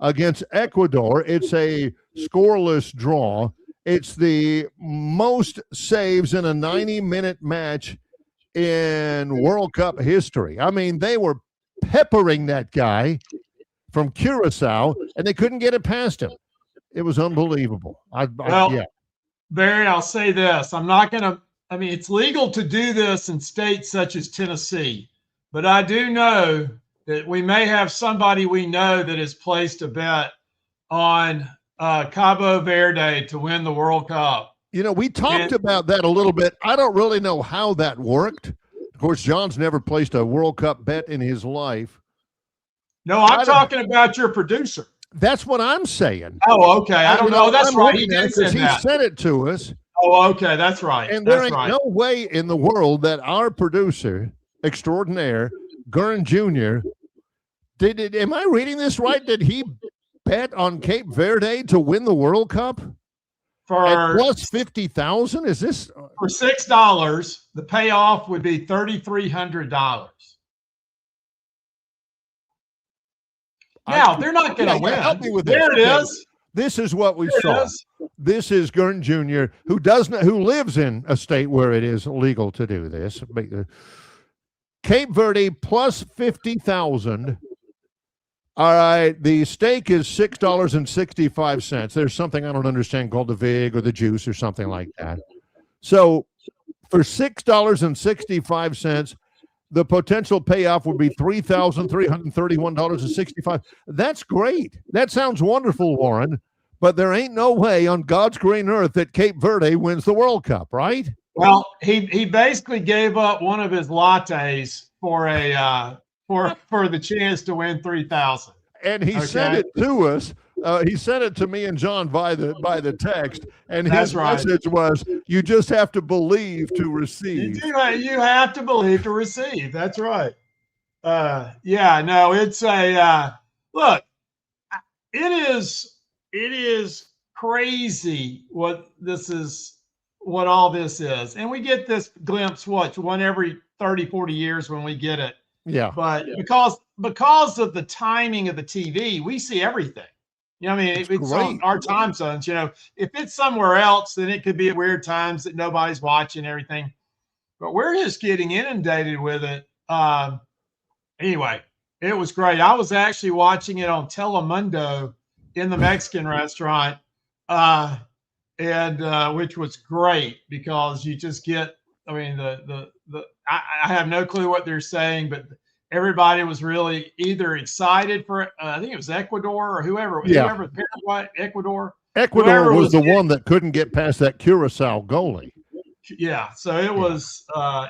against Ecuador. It's a scoreless draw. It's the most saves in a 90-minute match in World Cup history. I mean, they were peppering that guy from Curacao, and they couldn't get it past him. It was unbelievable. Barry, I'll say this. It's legal to do this in states such as Tennessee, but I do know that we may have somebody we know that has placed a bet on Cabo Verde to win the World Cup. We talked about that a little bit. I don't really know how that worked. Of course, John's never placed a World Cup bet in his life. No, I'm talking about your producer. That's what I'm saying. Oh, okay. I don't know. That's right. He did send that. He sent it to us. Oh, okay. That's right. And there ain't no way in the world that our producer extraordinaire, Gern Jr., am I reading this right? Did he bet on Cape Verde to win the World Cup? At plus 50,000? Is this for $6? The payoff would be $3,300. Now they're not going to win. Help me with there this. It is. This is what we saw. This is Gern Jr., who lives in a state where it is legal to do this. Cape Verde plus 50,000. All right, the stake is $6.65. There's something I don't understand called the VIG or the juice or something like that. So for $6.65, the potential payoff would be $3,331.65. That's great. That sounds wonderful, Warren. But there ain't no way on God's green earth that Cape Verde wins the World Cup, right? Well, he basically gave up one of his lattes for a for the chance to win $3,000. And he sent it to us He sent it to me and John by the text, and That's his right. message was, "You just have to believe to receive." You have to believe to receive. That's right. Yeah, no, it's a look. It is crazy what all this is, and we get this glimpse one every 30, 40 years when we get it. Yeah. But because of the timing of the TV, we see everything. You know, I mean, it's on our time zones. You know, if it's somewhere else, then it could be at weird times that nobody's watching everything. But we're just getting inundated with it. Anyway, it was great. I was actually watching it on Telemundo in the Mexican restaurant, and which was great because you just get. I mean, I have no clue what they're saying, but everybody was really either excited for I think it was Ecuador or whoever, Paraguay, Ecuador. Ecuador was the one that couldn't get past that Curacao goalie. Yeah, so it was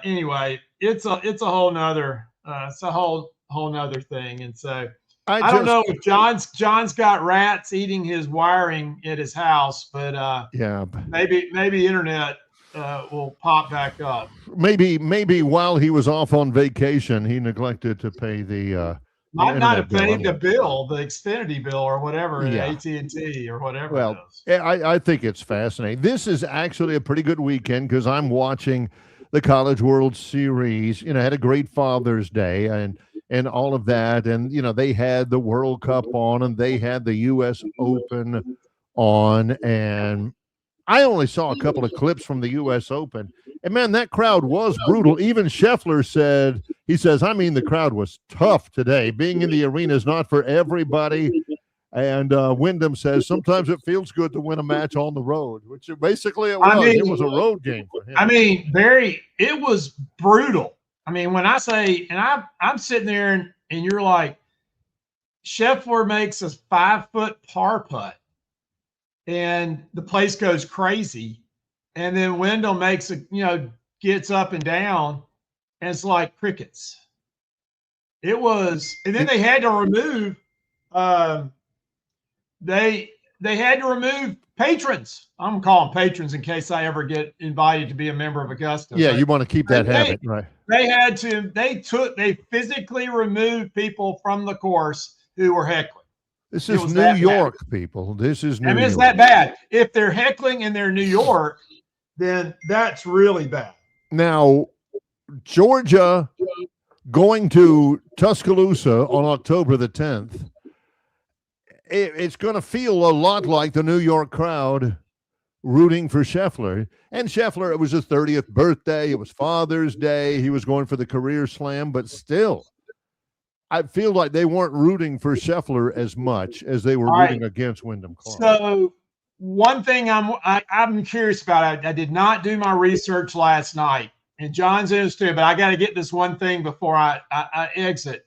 anyway. It's a whole nother nother thing, and so I don't know if John's got rats eating his wiring at his house, but maybe internet will pop back up. Maybe while he was off on vacation, he neglected to pay the. Might not have paid the bill, the Xfinity bill, or whatever, AT&T or whatever. Well, I think it's fascinating. This is actually a pretty good weekend because I'm watching the College World Series. You know, had a great Father's Day and all of that, and you know they had the World Cup on, and they had the U.S. Open on, and I only saw a couple of clips from the U.S. Open, and man, that crowd was brutal. Even Scheffler said, I mean, the crowd was tough today. Being in the arena is not for everybody. And Wyndham says sometimes it feels good to win a match on the road, which basically it was. I mean, it was a road game for him. I mean, it was brutal. I mean, when I say, and I'm sitting there and you're like, Scheffler makes a 5-foot par putt and the place goes crazy. And then Wyndham makes gets up and down, and it's like crickets. It was, and then they had to remove, they had to remove patrons. I'm gonna call them patrons in case I ever get invited to be a member of Augusta. Yeah, you want to keep that habit, right? They physically removed people from the course who were heckling. This is New York, people. This is New York. It's that bad. If they're heckling and they're New York, then that's really bad. Now, Georgia going to Tuscaloosa on October the 10th. It's going to feel a lot like the New York crowd rooting for Scheffler. And Scheffler, it was his 30th birthday. It was Father's Day. He was going for the career slam, but still, I feel like they weren't rooting for Scheffler as much as they were rooting against Wyndham Clark. So one thing I'm curious about, I did not do my research last night, and John's interested, but I got to get this one thing before I exit.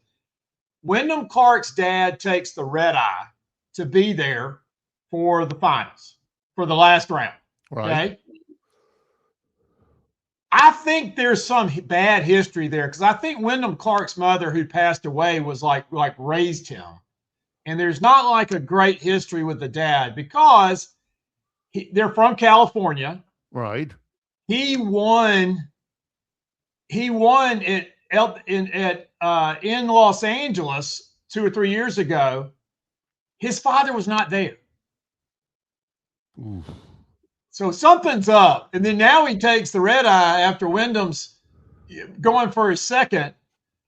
Wyndham Clark's dad takes the red eye to be there for the finals, for the last round. Right. Okay. I think there's some bad history there because I think Wyndham Clark's mother, who passed away, was like raised him. And there's not like a great history with the dad because they're from California. Right. He won in Los Angeles 2 or 3 years ago. His father was not there. Oof. So something's up. And then now he takes the red eye after Wyndham's going for his second.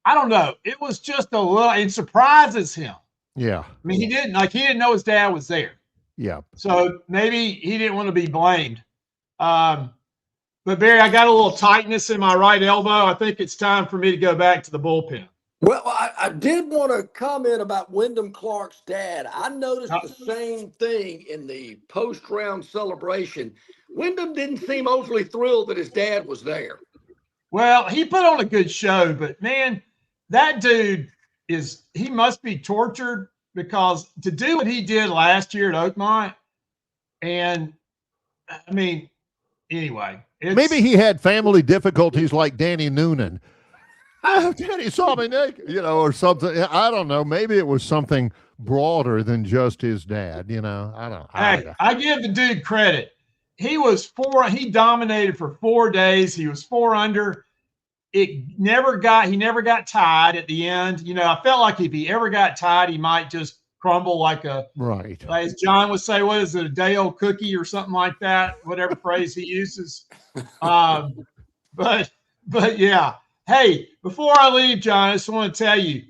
I don't know. It was just a little, it surprises him. Yeah. I mean, he didn't know his dad was there. Yeah. So maybe he didn't want to be blamed. But Barry, I got a little tightness in my right elbow. I think it's time for me to go back to the bullpen. Well, I did want to comment about Wyndham Clark's dad. I noticed the same thing in the post-round celebration. Wyndham didn't seem overly thrilled that his dad was there. Well, he put on a good show, but man, that dude he must be tortured because to do what he did last year at Oakmont, and I mean, anyway. Maybe he had family difficulties like Danny Noonan. Daddy saw me naked, or something. I don't know. Maybe it was something broader than just his dad. You know, I give the dude credit. He dominated for 4 days. He was 4 under. He never got tied at the end. You know, I felt like if he ever got tied, he might just crumble like as John would say, what is it, a day-old cookie or something like that, whatever phrase he uses. But yeah. Hey, before I leave, John, I just want to tell you,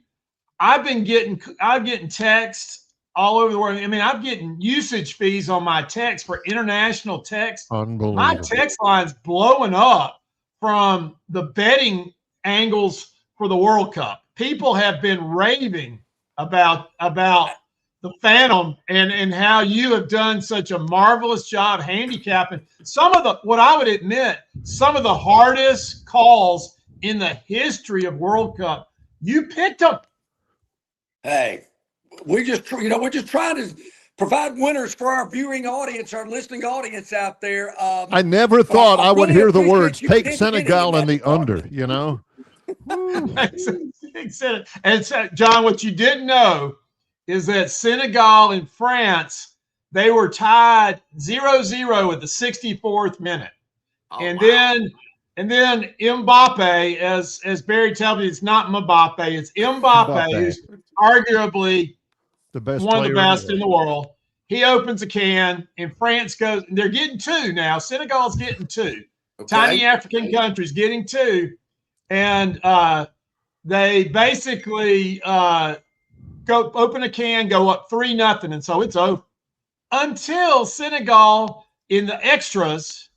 I'm getting texts all over the world. I mean, I'm getting usage fees on my text for international text. Unbelievable. My text line's blowing up from the betting angles for the World Cup. People have been raving about the Phantom and how you have done such a marvelous job handicapping some of the hardest calls in the history of World Cup. You picked them. Hey, we're just trying to provide winners for our viewing audience, our listening audience out there. I never thought I would really hear the words, take pinch Senegal hitting and the under, you know? And so, John, what you didn't know is that Senegal and France, they were tied 0-0 at the 64th minute. And then Mbappe, as Barry tells me, it's not Mbappe, it's Mbappe, who's arguably one of the best in the world. He opens a can, and France goes, and they're getting 2 now. Senegal's getting 2. Okay. Tiny African countries getting 2. And they basically go open a can, go up 3-0, and so it's over. Until Senegal, in the extras,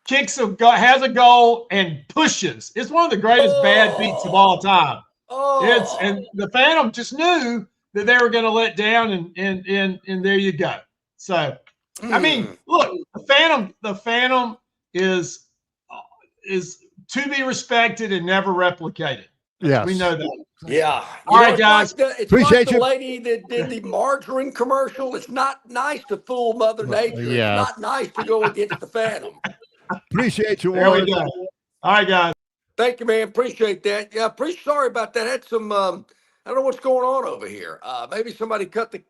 has a goal and pushes. It's one of the greatest bad beats of all time. And the Phantom just knew that they were going to let down, and there you go. So, I mean, look, the Phantom is to be respected and never replicated. Yes. We know that. Yeah. All right, guys. Appreciate like the lady that did the margarine commercial. It's not nice to fool Mother Nature. Yeah. It's not nice to go against the Phantom. Appreciate you, There we Warren. go. All right, guys. Thank you, man. Appreciate that. Yeah, sorry about that. Had some I don't know what's going on over here. Maybe somebody cut the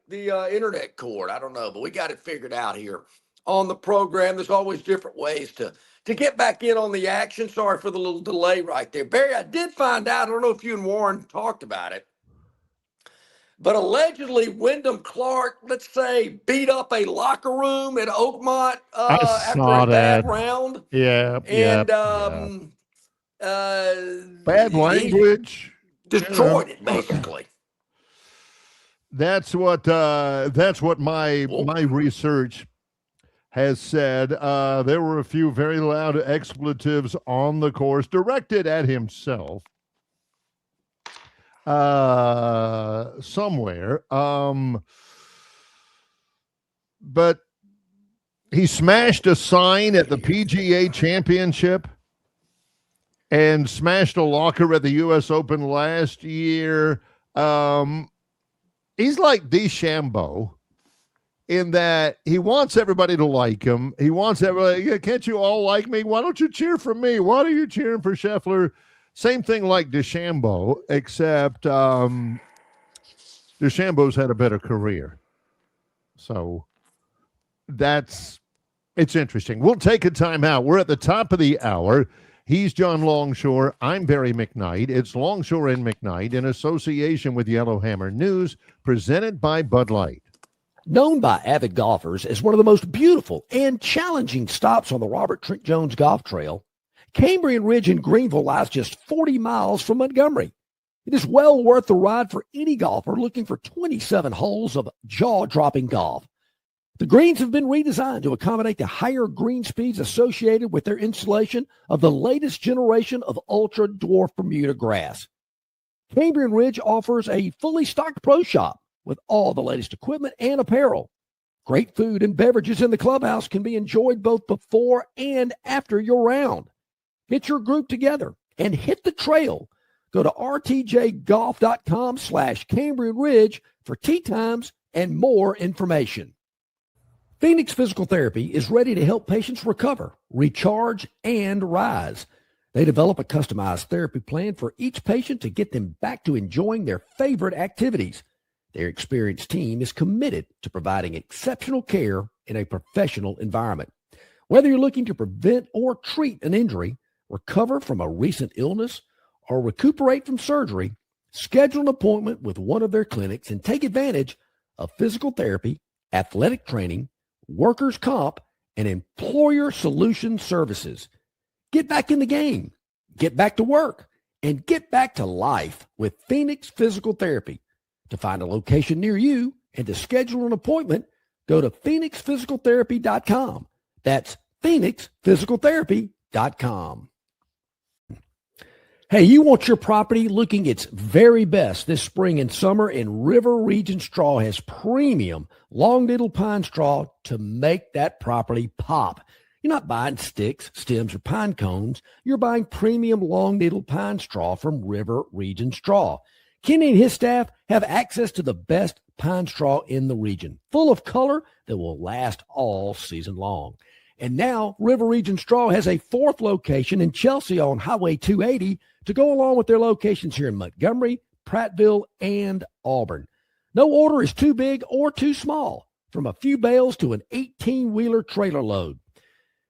internet cord. I don't know, but we got it figured out here on the program. There's always different ways to get back in on the action. Sorry for the little delay right there. Barry, I did find out, I don't know if you and Warren talked about it, but allegedly Wyndham Clark, let's say, beat up a locker room at Oakmont after a bad round. Yeah. And bad language. Destroyed it, basically. That's what my research has said. There were a few very loud expletives on the course directed at himself somewhere. But he smashed a sign at the PGA Championship and smashed a locker at the U.S. Open last year. He's like DeChambeau in that he wants everybody to like him. He wants everybody, yeah, can't you all like me? Why don't you cheer for me? Why are you cheering for Scheffler? Same thing like DeChambeau, except DeChambeau's had a better career. So it's interesting. We'll take a time out. We're at the top of the hour. He's John Longshore. I'm Barry McKnight. It's Longshore and McKnight in association with Yellowhammer News, presented by Bud Light. Known by avid golfers as one of the most beautiful and challenging stops on the Robert Trent Jones Golf Trail, Cambrian Ridge in Greenville lies just 40 miles from Montgomery. It is well worth the ride for any golfer looking for 27 holes of jaw-dropping golf. The greens have been redesigned to accommodate the higher green speeds associated with their installation of the latest generation of ultra-dwarf Bermuda grass. Cambrian Ridge offers a fully stocked pro shop with all the latest equipment and apparel. Great food and beverages in the clubhouse can be enjoyed both before and after your round. Get your group together and hit the trail. Go to rtjgolf.com/Cambrian Ridge for tee times and more information. Phoenix Physical Therapy is ready to help patients recover, recharge, and rise. They develop a customized therapy plan for each patient to get them back to enjoying their favorite activities. Their experienced team is committed to providing exceptional care in a professional environment. Whether you're looking to prevent or treat an injury, recover from a recent illness, or recuperate from surgery, schedule an appointment with one of their clinics and take advantage of physical therapy, athletic training, workers' comp, and employer solution services. Get back in the game, get back to work, and get back to life with Phoenix Physical Therapy. To find a location near you and to schedule an appointment, go to phoenixphysicaltherapy.com. That's phoenixphysicaltherapy.com. Hey, you want your property looking its very best this spring and summer, and River Region Straw has premium long needle pine straw to make that property pop. You're not buying sticks, stems, or pine cones. You're buying premium long needle pine straw from River Region Straw. Kenny and his staff have access to the best pine straw in the region, full of color that will last all season long. And now River Region Straw has a fourth location in Chelsea on Highway 280 to go along with their locations here in Montgomery, Prattville, and Auburn. No order is too big or too small, from a few bales to an 18-wheeler trailer load.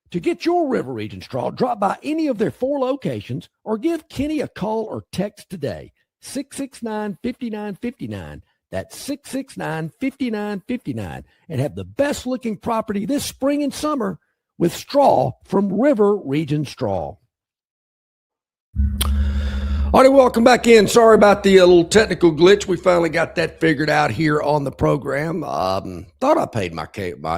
To get your River Region Straw, drop by any of their 4 locations or give Kenny a call or text today, 669-5959. That's 669-5959, and have the best-looking property this spring and summer with straw from River Region Straw. All right, welcome back in. Sorry about the little technical glitch. We finally got that figured out here on the program. Thought I paid my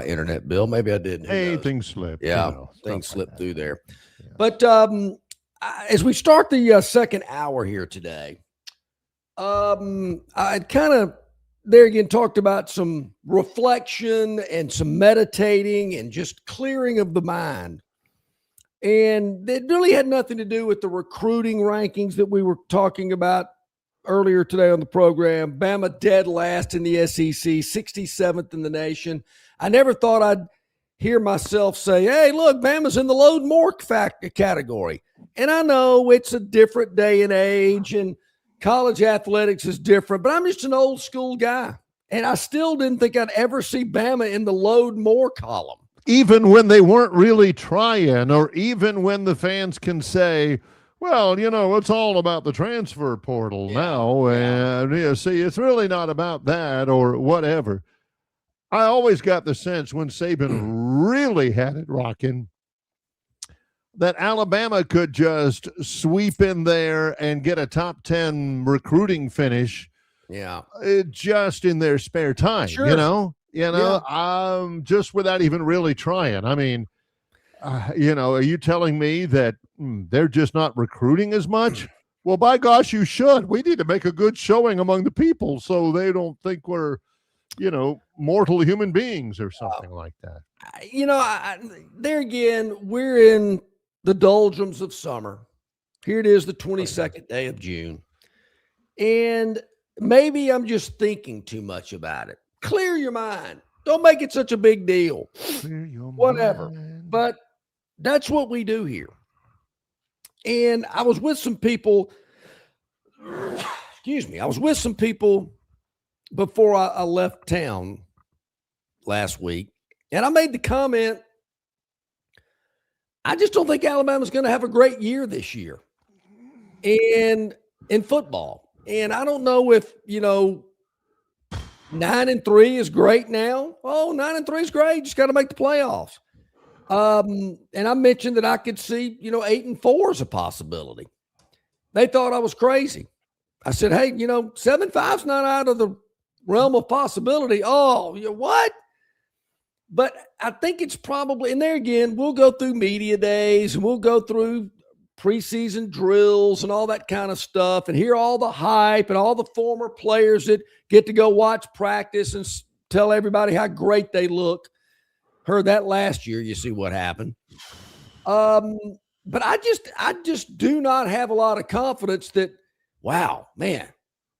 internet bill. Maybe I didn't. Hey, things slipped. Yeah, things slipped through there. Yeah. But as we start the second hour here today, I kind of there again talked about some reflection and some meditating and just clearing of the mind. And it really had nothing to do with the recruiting rankings that we were talking about earlier today on the program. Bama dead last in the SEC, 67th in the nation. I never thought I'd hear myself say, hey, look, Bama's in the load more category. And I know it's a different day and age, and college athletics is different, but I'm just an old school guy. And I still didn't think I'd ever see Bama in the load more column. Even when they weren't really trying, or even when the fans can say, well, you know, it's all about the transfer portal now. And see, it's really not about that or whatever. I always got the sense when Saban really had it rocking that Alabama could just sweep in there and get a top 10 recruiting finish. Just in their spare time, you know, just without even really trying. I mean, are you telling me that they're just not recruiting as much? Well, by gosh, you should. We need to make a good showing among the people so they don't think we're, mortal human beings or something like that. There again, we're in the doldrums of summer. Here it is, the 22nd day of June. And maybe I'm just thinking too much about it. Clear your mind. Don't make it such a big deal. Clear your whatever. mind. But that's what we do here. And I was with some people. I was with some people before I left town last week. And I made the comment, I just don't think Alabama's going to have a great year this year. And in football. And I don't know if, 9-3 is great now. Oh, 9-3 is great. Just got to make the playoffs. And I mentioned that I could see, 8-4 is a possibility. They thought I was crazy. I said, hey, 7-5's not out of the realm of possibility. Oh, what? But I think it's probably, and there again, we'll go through media days and we'll go through preseason drills and all that kind of stuff and hear all the hype and all the former players that get to go watch practice and tell everybody how great they look. Heard that last year. You see what happened. But I just do not have a lot of confidence that, wow, man,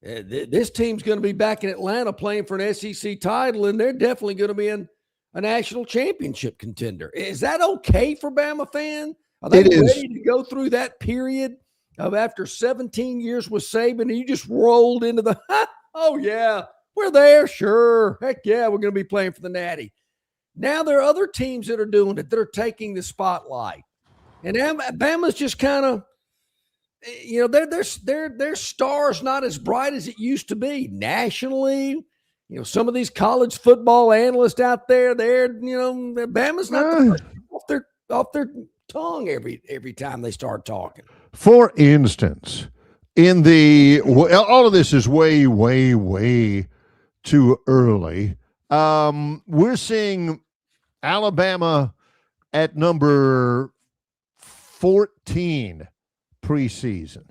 this team's going to be back in Atlanta playing for an SEC title, and they're definitely going to be in a national championship contender. Is that okay for Bama fan? Are they ready to go through that period of after 17 years with Saban and you just rolled into the, oh, yeah, We're there, sure. Heck yeah, we're going to be playing for the Natty. Now there are other teams that are doing it, that are taking the spotlight. And Bama's just kind of, their star's not as bright as it used to be nationally. Some of these college football analysts out there, Bama's not the first off their tongue every time they start talking. For instance, all of this is way, way, way too early. We're seeing Alabama at number 14 preseason.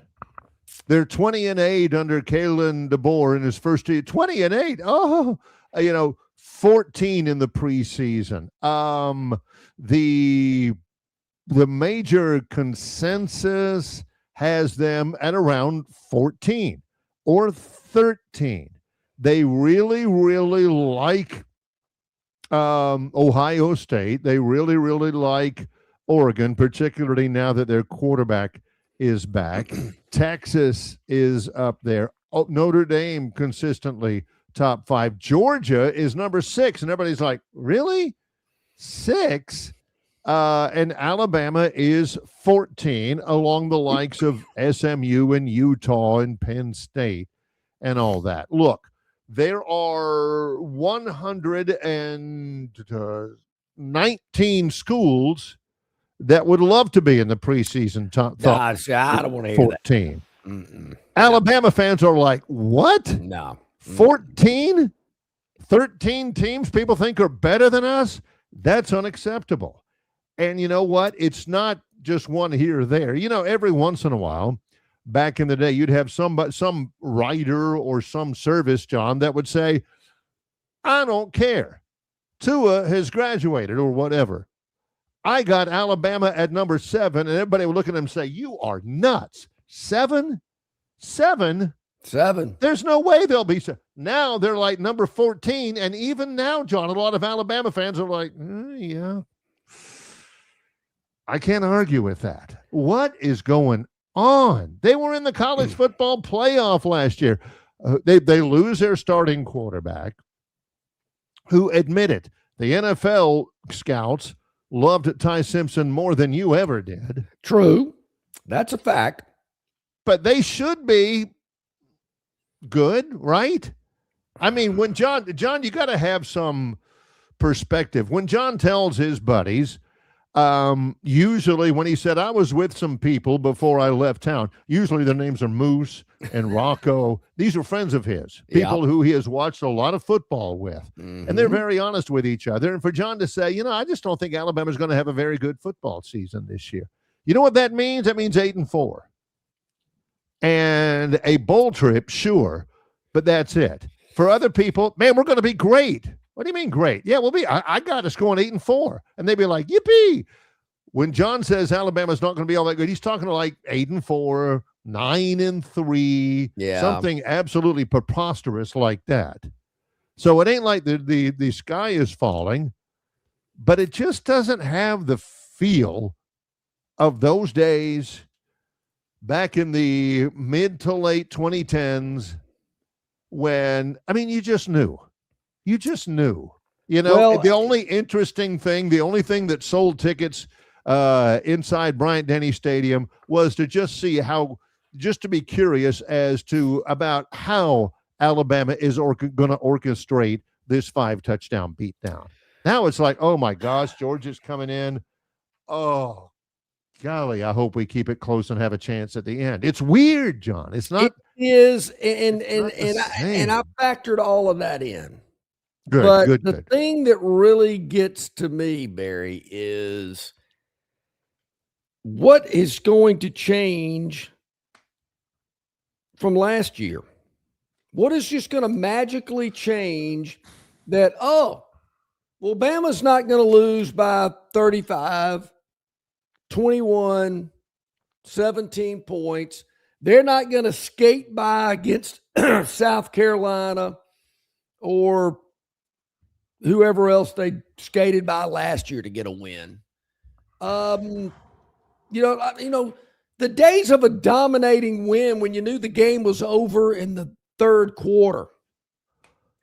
They're 20-8 under Kalen DeBoer in his first year. 20-8. Oh, 14 in the preseason. The major consensus has them at around 14 or 13. They really, really like Ohio State. They really, really like Oregon, particularly now that their quarterback is back. Texas is up there. Notre Dame consistently top 5. Georgia is number 6, and everybody's like, really? 6? And Alabama is 14, along the likes of SMU and Utah and Penn State and all that. Look, there are 119 schools that would love to be in the preseason top. I don't want to hear 14. Alabama fans are like, what? No. 14? 13 teams people think are better than us? That's unacceptable. And you know what? It's not just one here or there. Every once in a while, back in the day, you'd have some writer or some service, John, that would say, I don't care. Tua has graduated or whatever. I got Alabama at number 7, and everybody would look at him and say, you are nuts. 7? 7? 7. There's no way they'll be. Now they're like number 14, and even now, John, a lot of Alabama fans are like, yeah. I can't argue with that. What is going on? They were in the college football playoff last year. They lose their starting quarterback, who admitted the NFL scouts loved Ty Simpson more than you ever did. True. That's a fact. But they should be good, right? I mean, when John, you got to have some perspective. When John tells his buddies, usually when he said, I was with some people before I left town, usually their names are Moose and Rocco. These are friends of his, people who he has watched a lot of football with. And they're very honest with each other. And for John to say, I just don't think Alabama's going to have a very good football season this year. You know what that means? That means 8-4. And a bowl trip, sure, but that's it. For other people, man, we're going to be great. What do you mean great? Yeah, we'll be. I got us going 8-4, and they'd be like, yippee. When John says Alabama's not going to be all that good, he's talking to like 8-4, 9-3, something absolutely preposterous like that. So it ain't like the sky is falling, but it just doesn't have the feel of those days back in the mid to late 2010s when, you just knew. You just knew. The only interesting thing, the only thing that sold tickets inside Bryant-Denny Stadium was to just see just to be curious as to about how Alabama is going to orchestrate this 5-touchdown beatdown. Now it's like, oh my gosh, Georgia's coming in. Oh, golly, I hope we keep it close and have a chance at the end. It's weird, John. It's not. It is, and I factored all of that in. Good. The thing that really gets to me, Barry, is what is going to change from last year? What is just going to magically change that, Bama's not going to lose by 35, 21, 17 points. They're not going to skate by against South Carolina or whoever else they skated by last year to get a win. The days of a dominating win when you knew the game was over in the third quarter,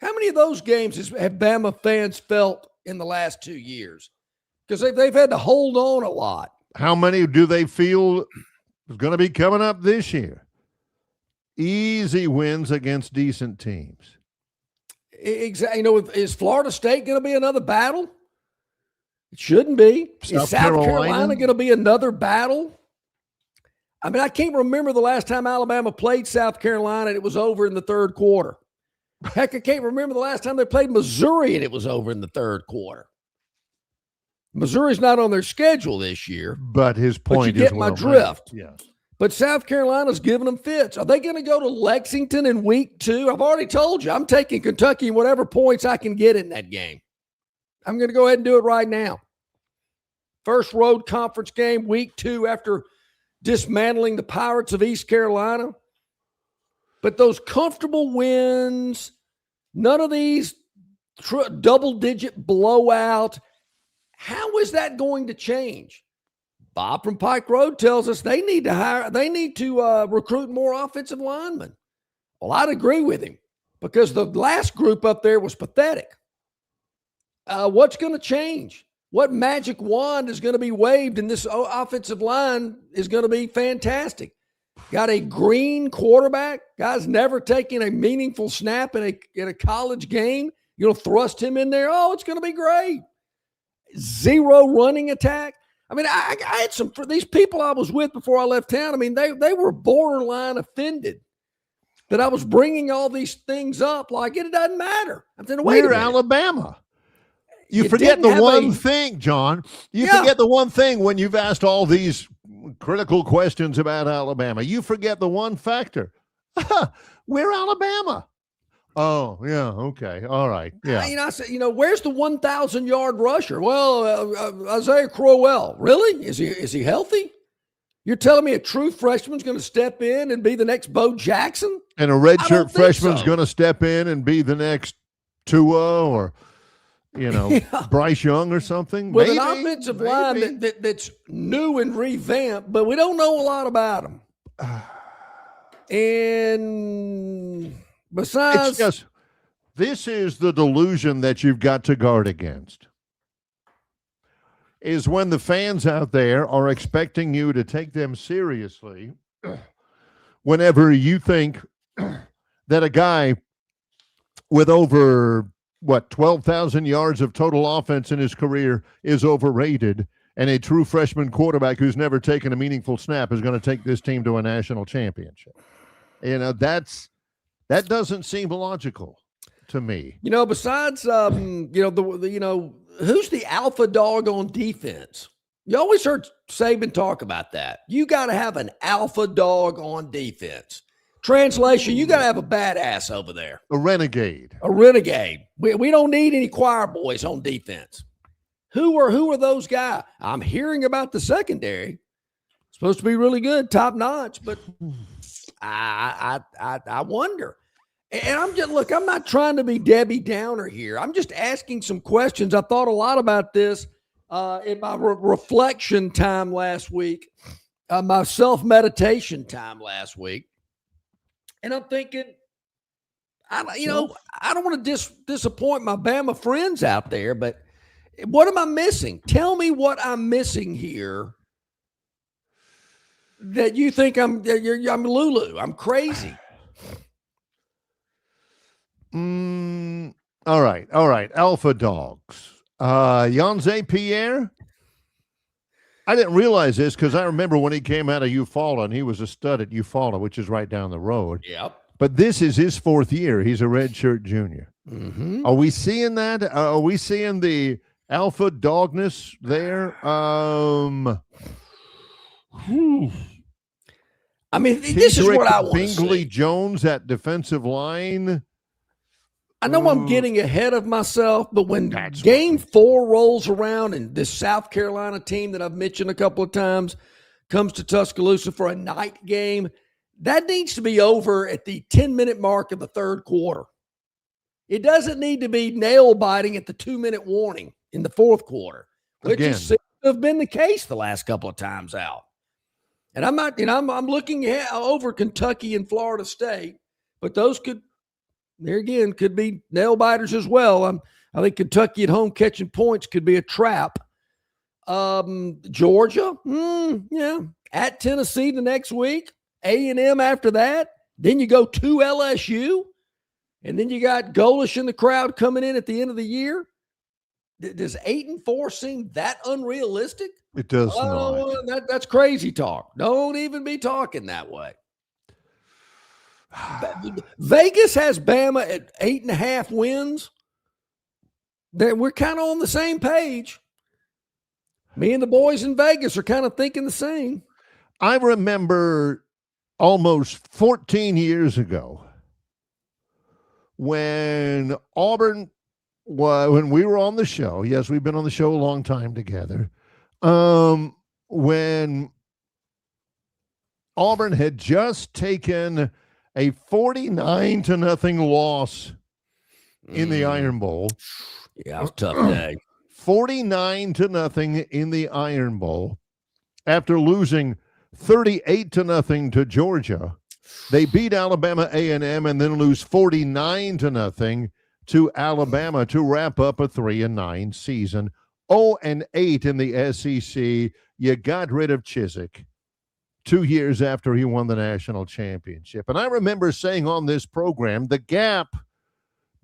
How many of those games have Bama fans felt in the last 2 years? Because they've had to hold on a lot. How many do they feel is going to be coming up this year? Easy wins against decent teams. Exactly. Is Florida State going to be another battle? It shouldn't be. Is South Carolina going to be another battle? I mean, I can't remember the last time Alabama played South Carolina and it was over in the third quarter. Heck, I can't remember the last time they played Missouri and it was over in the third quarter. Missouri's not on their schedule this year. But his point is, you get my drift. Yeah. But South Carolina's giving them fits. Are they going to go to Lexington in week 2? I've already told you I'm taking Kentucky and whatever points I can get in that game. I'm going to go ahead and do it right now. First road conference game, week 2 after dismantling the Pirates of East Carolina. But those comfortable wins, none of these double-digit blowout, how is that going to change? Bob from Pike Road tells us they need to recruit more offensive linemen. Well, I'd agree with him because the last group up there was pathetic. What's going to change? What magic wand is going to be waved in this offensive line is going to be fantastic. Got a green quarterback. Guy's never taken a meaningful snap in a college game. You'll thrust him in there. Oh, it's going to be great. Zero running attack. I mean, I had some for these people I was with before I left town. I mean, they were borderline offended that I was bringing all these things up. Like it doesn't matter. I'm saying, wait a minute. Alabama. You forget the one thing, John. You forget the one thing when you've asked all these critical questions about Alabama. You forget the one factor. We're Alabama. Oh, yeah, okay, all right, yeah. I said, where's the 1,000-yard rusher? Well, Isaiah Crowell. Really? Is he healthy? You're telling me a true freshman's going to step in and be the next Bo Jackson? And a redshirt freshman's going to step in and be the next Tua or, Bryce Young or something? With an offensive line that's new and revamped, but we don't know a lot about them. And besides, this is the delusion that you've got to guard against. Is when the fans out there are expecting you to take them seriously whenever you think that a guy with over 12,000 yards of total offense in his career is overrated, and a true freshman quarterback who's never taken a meaningful snap is going to take this team to a national championship. That doesn't seem logical to me. Besides, who's the alpha dog on defense? You always heard Saban talk about that. You got to have an alpha dog on defense. Translation, you got to have a badass over there. A renegade. We don't need any choir boys on defense. Who are those guys? I'm hearing about the secondary. Supposed to be really good, top notch, but I wonder. And I'm not trying to be Debbie Downer here. I'm just asking some questions. I thought a lot about this in my reflection time last week, my self-meditation time last week. And I'm thinking, I don't want to disappoint my Bama friends out there, but what am I missing? Tell me what I'm missing here that you think I'm Lulu. I'm crazy. All right. Alpha dogs. Yonze Pierre. I didn't realize this because I remember when he came out of Eufaula and he was a stud at Eufaula, which is right down the road. Yep. But this is his 4th year. He's a redshirt junior. Mm-hmm. Are we seeing that? Are we seeing the alpha dogness there? I mean, this is what I want to see. Bingley Jones at defensive line. I know I'm getting ahead of myself, but when game 4 rolls around and this South Carolina team that I've mentioned a couple of times comes to Tuscaloosa for a night game, that needs to be over at the 10-minute mark of the third quarter. It doesn't need to be nail-biting at the 2-minute warning in the fourth quarter, which seems to have been the case the last couple of times out. And I'm looking over Kentucky and Florida State, but those could there again, could be nail biters as well. I think Kentucky at home catching points could be a trap. Georgia, yeah. At Tennessee the next week, A&M after that. Then you go to LSU, and then you got Golish in the crowd coming in at the end of the year. Does 8-4 seem that unrealistic? It does not. That's crazy talk. Don't even be talking that way. Vegas has Bama at 8.5 wins. We're kind of on the same page. Me and the boys in Vegas are kind of thinking the same. I remember almost 14 years ago when Auburn, when we were on the show. Yes, we've been on the show a long time together. When Auburn had just taken a 49-0 loss in the Iron Bowl. Yeah, it was a tough day. 49-0 in the Iron Bowl after losing 38-0 to Georgia. They beat Alabama A&M and then lose 49-0 to Alabama to wrap up a 3-9 season. 0-8 in the SEC. You got rid of Chiswick 2 years after he won the national championship. And I remember saying on this program, the gap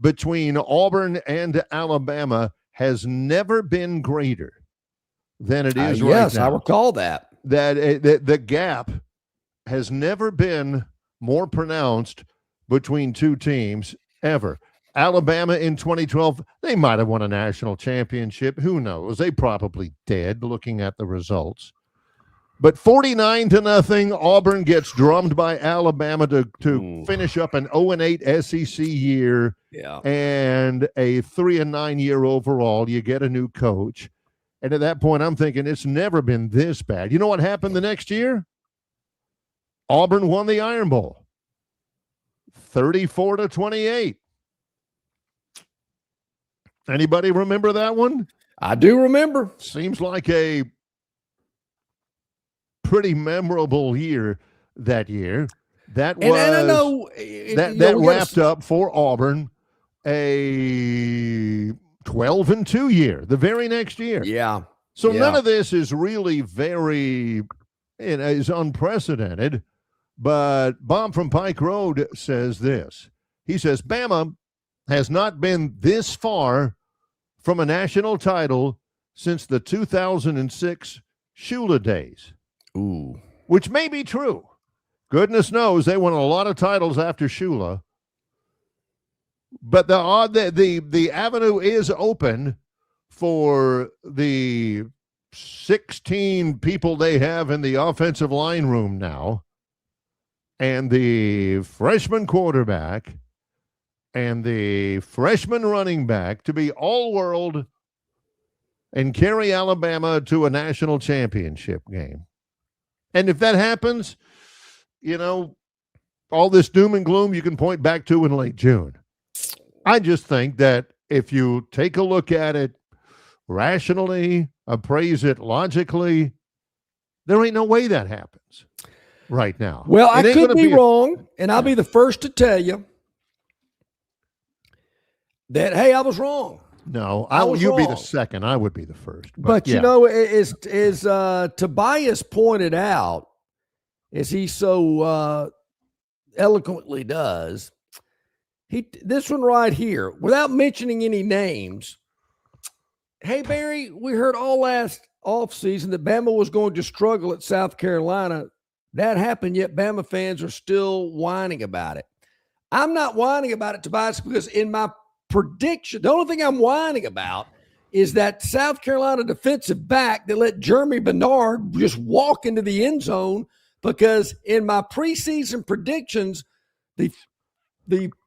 between Auburn and Alabama has never been greater than it is right now. Yes, I recall that. The gap has never been more pronounced between two teams ever. Alabama in 2012, they might have won a national championship. Who knows? They probably did, looking at the results. But 49-0, Auburn gets drummed by Alabama to finish up an 0-8 SEC year. Yeah. And a 3-9 year overall. You get a new coach. And at that point, I'm thinking it's never been this bad. You know what happened the next year? Auburn won the Iron Bowl. 34-28. Anybody remember that one? I do remember. Seems like a pretty memorable year that year. That was, and I know that wrapped up for Auburn a 12-2 year the very next year. Yeah. So none of this is really is unprecedented. But Bob from Pike Road says this. He says, Bama has not been this far from a national title since the 2006 Shula days. Ooh. Which may be true. Goodness knows they won a lot of titles after Shula. But the avenue is open for the 16 people they have in the offensive line room now, and the freshman quarterback and the freshman running back to be all-world and carry Alabama to a national championship game. And if that happens, all this doom and gloom you can point back to in late June. I just think that if you take a look at it rationally, appraise it logically, there ain't no way that happens right now. Well, I could be wrong, and I'll be the first to tell you that, hey, I was wrong. No, you'd be the second. I would be the first. But as Tobias pointed out, as he so eloquently does, this one right here, without mentioning any names. Hey, Barry, we heard all last offseason that Bama was going to struggle at South Carolina. That happened, yet Bama fans are still whining about it. I'm not whining about it, Tobias, because in my prediction, the only thing I'm whining about is that South Carolina defensive back that let Jeremy Bernard just walk into the end zone, because in my preseason predictions,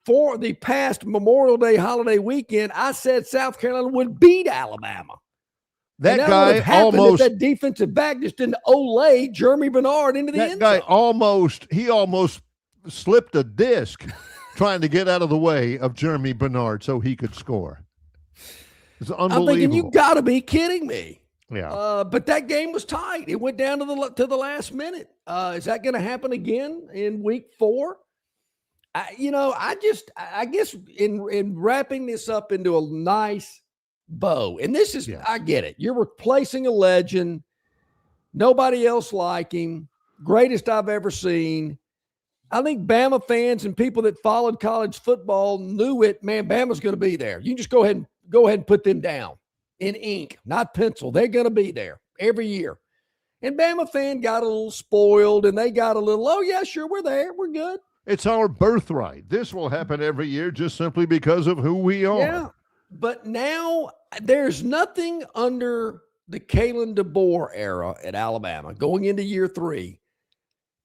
for the past Memorial Day holiday weekend, I said South Carolina would beat Alabama. That guy almost, that defensive back just didn't olay Jeremy Bernard into the end zone. That guy almost slipped a disc trying to get out of the way of Jeremy Bernard so he could score. It's unbelievable. I'm thinking, you got to be kidding me. Yeah. But that game was tight. It went down to the last minute. Is that going to happen again in week 4? I guess in wrapping this up into a nice bow, and this is, I get it. You're replacing a legend. Nobody else like him. Greatest I've ever seen. I think Bama fans and people that followed college football knew it. Man, Bama's going to be there. You can just go ahead and put them down in ink, not pencil. They're going to be there every year. And Bama fan got a little spoiled, and they got a little, oh, yeah, sure, we're there. We're good. It's our birthright. This will happen every year just simply because of who we are. Yeah, but now there's nothing under the Kalen DeBoer era at Alabama going into year 3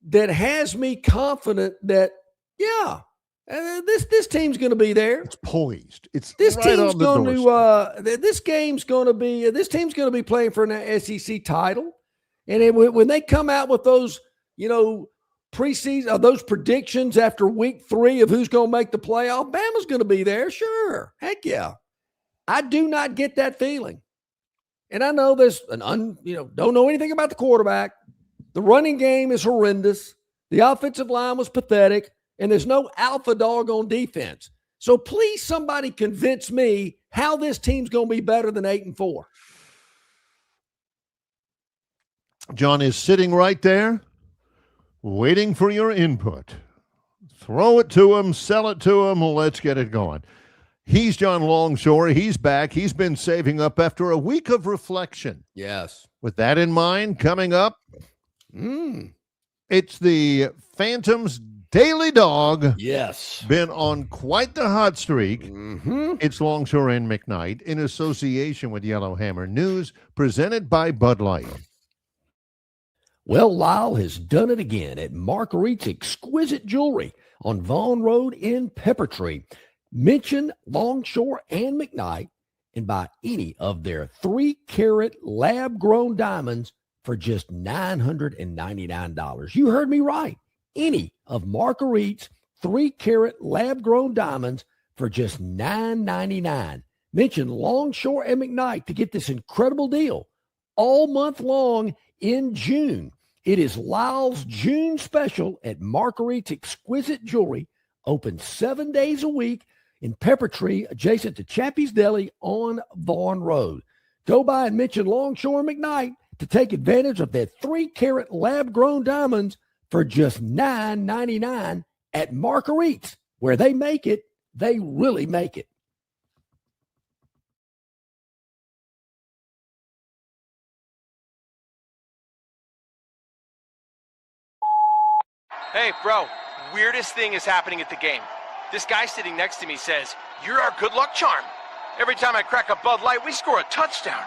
that has me confident that, this team's going to be there. It's poised. It's this right team's on the going doorstep. to this team's going to be playing for an SEC title, and when they come out with those preseason those predictions after week 3 of who's going to make the playoff, Bama's going to be there. Sure, heck yeah. I do not get that feeling, and I know there's don't know anything about the quarterback. The running game is horrendous. The offensive line was pathetic, and there's no alpha dog on defense. So please, somebody convince me how this team's going to be better than 8-4. John is sitting right there, waiting for your input. Throw it to him, sell it to him. Let's get it going. He's John Longshore. He's back. He's been saving up after a week of reflection. Yes. With that in mind, coming up, it's the Phantom's Daily Dog. Yes. Been on quite the hot streak. Mm-hmm. It's Longshore and McKnight in association with Yellowhammer News, presented by Bud Light. Well, Lyle has done it again at Marguerite's Exquisite Jewelry on Vaughn Road in Peppertree. Mention Longshore and McKnight and buy any of their 3-carat lab-grown diamonds for just $999. You heard me right. Any of Marguerite's 3-carat lab-grown diamonds for just $999. Mention Longshore and McKnight to get this incredible deal all month long in June. It is Lyle's June special at Marguerite's Exquisite Jewelry, open 7 days a week in Peppertree, adjacent to Chappie's Deli on Vaughn Road. Go by and mention Longshore and McKnight to take advantage of their 3-carat lab-grown diamonds for just $999 at Marguerite's, where they make it, they really make it. Hey, bro, weirdest thing is happening at the game. This guy sitting next to me says, "You're our good luck charm. Every time I crack a Bud Light, we score a touchdown."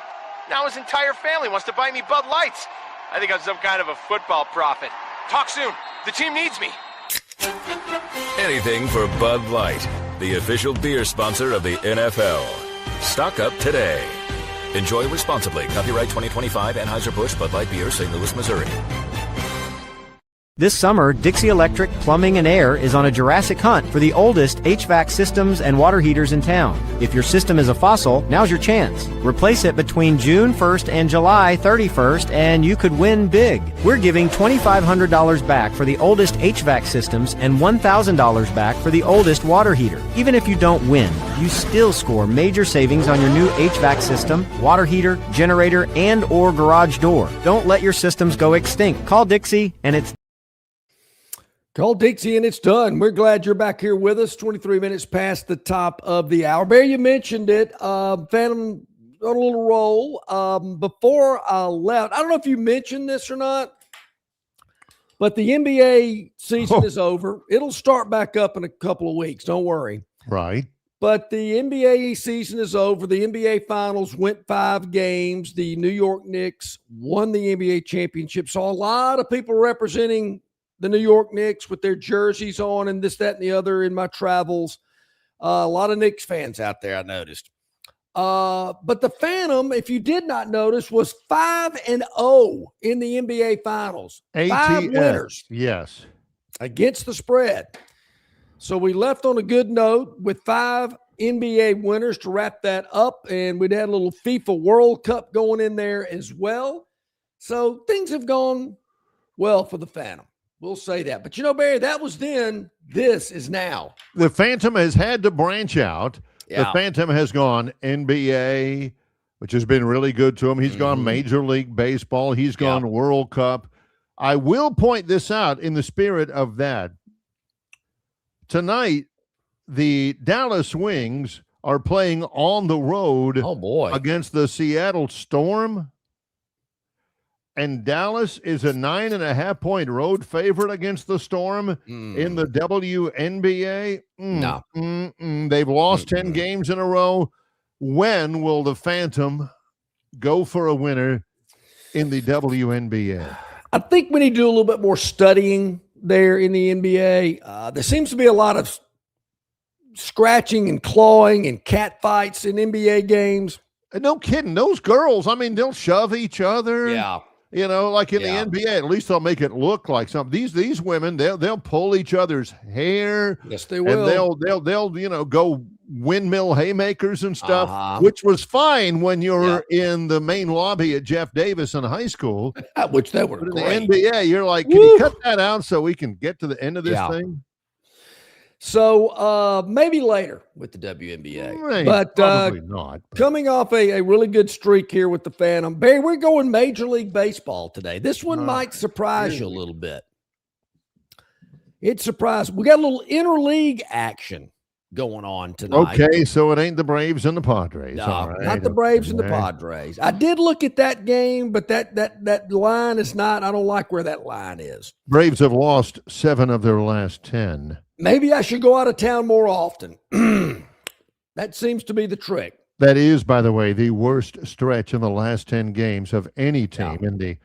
Now his entire family wants to buy me Bud Lights. I think I'm some kind of a football prophet. Talk soon. The team needs me. Anything for Bud Light, the official beer sponsor of the NFL. Stock up today. Enjoy responsibly. Copyright 2025 Anheuser-Busch Bud Light Beer, St. Louis, Missouri. This summer, Dixie Electric Plumbing and Air is on a Jurassic hunt for the oldest HVAC systems and water heaters in town. If your system is a fossil, now's your chance. Replace it between June 1st and July 31st, and you could win big. We're giving $2,500 back for the oldest HVAC systems and $1,000 back for the oldest water heater. Even if you don't win, you still score major savings on your new HVAC system, water heater, generator, and or garage door. Don't let your systems go extinct. Call Dixie, and it's Call Dixie and it's done. We're glad you're back here with us. 23 minutes past the top of the hour. Barry, you mentioned it. Phantom on a little roll. Before I left, I don't know if you mentioned this or not, but the NBA season is over. It'll start back up in a couple of weeks. Don't worry. Right. But the NBA season is over. The NBA Finals went 5 games. The New York Knicks won the NBA championship. So a lot of people representing the New York Knicks with their jerseys on and this, that, and the other in my travels. A lot of Knicks fans out there, I noticed. But the Phantom, if you did not notice, was 5-0 in the NBA Finals. ATS. 5 winners. Yes. Against the spread. So we left on a good note with 5 NBA winners to wrap that up. And we'd had a little FIFA World Cup going in there as well. So things have gone well for the Phantom. We'll say that. But, Barry, that was then. This is now. The Phantom has had to branch out. Yeah. The Phantom has gone NBA, which has been really good to him. He's gone Major League Baseball. He's gone World Cup. I will point this out in the spirit of that. Tonight, the Dallas Wings are playing on the road against the Seattle Storm. And Dallas is a 9.5-point road favorite against the Storm in the WNBA. No. They've lost 10 games in a row. When will the Phantom go for a winner in the WNBA? I think we need to do a little bit more studying there in the NBA. There seems to be a lot of scratching and clawing and cat fights in NBA games. And no kidding. Those girls, I mean, they'll shove each other. Yeah. You know, like in the NBA, at least they'll make it look like something. These women, they'll pull each other's hair. Yes, they will. And they'll go windmill haymakers and stuff, which was fine when you're in the main lobby at Jeff Davis in high school. Which they were but in great. the NBA, you're like, can you cut that out so we can get to the end of this thing? So maybe later with the WNBA, Right, but probably not. Coming off a really good streak here with the Phantom. Barry, we're going Major League Baseball today. This one might surprise you a little bit. It surprised. We got a little interleague action going on tonight. Okay, so it ain't the Braves and the Padres. No, All right, not the Braves and the Padres. I did look at that game, but that line is not. I don't like where that line is. Braves have lost 7 of their last 10. Maybe I should go out of town more often. That seems to be the trick. That is, by the way, the worst stretch in the last 10 games of any team in the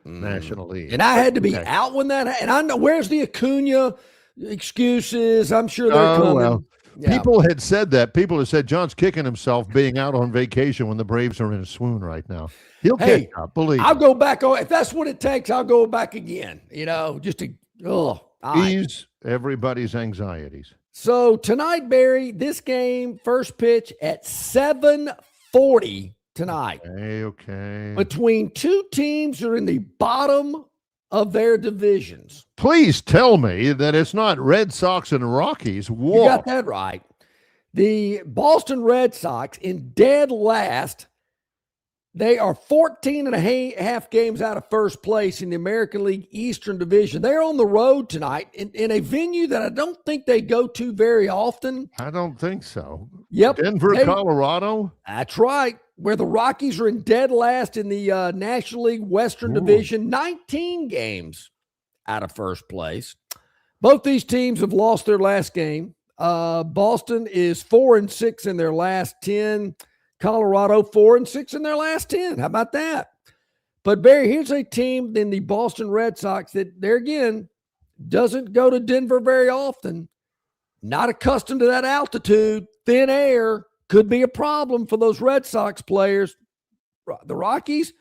National League. And I had to be out when that happened. And I know, where's the Acuna excuses? I'm sure they're coming. Well, people had said that. People have said John's kicking himself being out on vacation when the Braves are in a swoon right now. He'll catch up, believe I'll me. go back. If that's what it takes, I'll go back again. You know, just to, ease everybody's anxieties. So tonight, Barry, this game, first pitch at 7:40 tonight. Okay. Between two teams that are in the bottom of their divisions. Please tell me that it's not Red Sox and Rockies. Whoa. You got that right. The Boston Red Sox in dead last. They are 14 and a half games out of first place in the American League Eastern Division. They're on the road tonight in a venue that I don't think they go to very often. I don't think so. Yep. Denver, Colorado. That's right. Where the Rockies are in dead last in the National League Western Division, 19 games out of first place. Both these teams have lost their last game. Boston is 4-6 in their last 10. Colorado 4-6 in their last 10. How about that? But Barry, here's a team in the Boston Red Sox that there again doesn't go to Denver very often. Not accustomed to that altitude. Thin air could be a problem for those Red Sox players. The Rockies,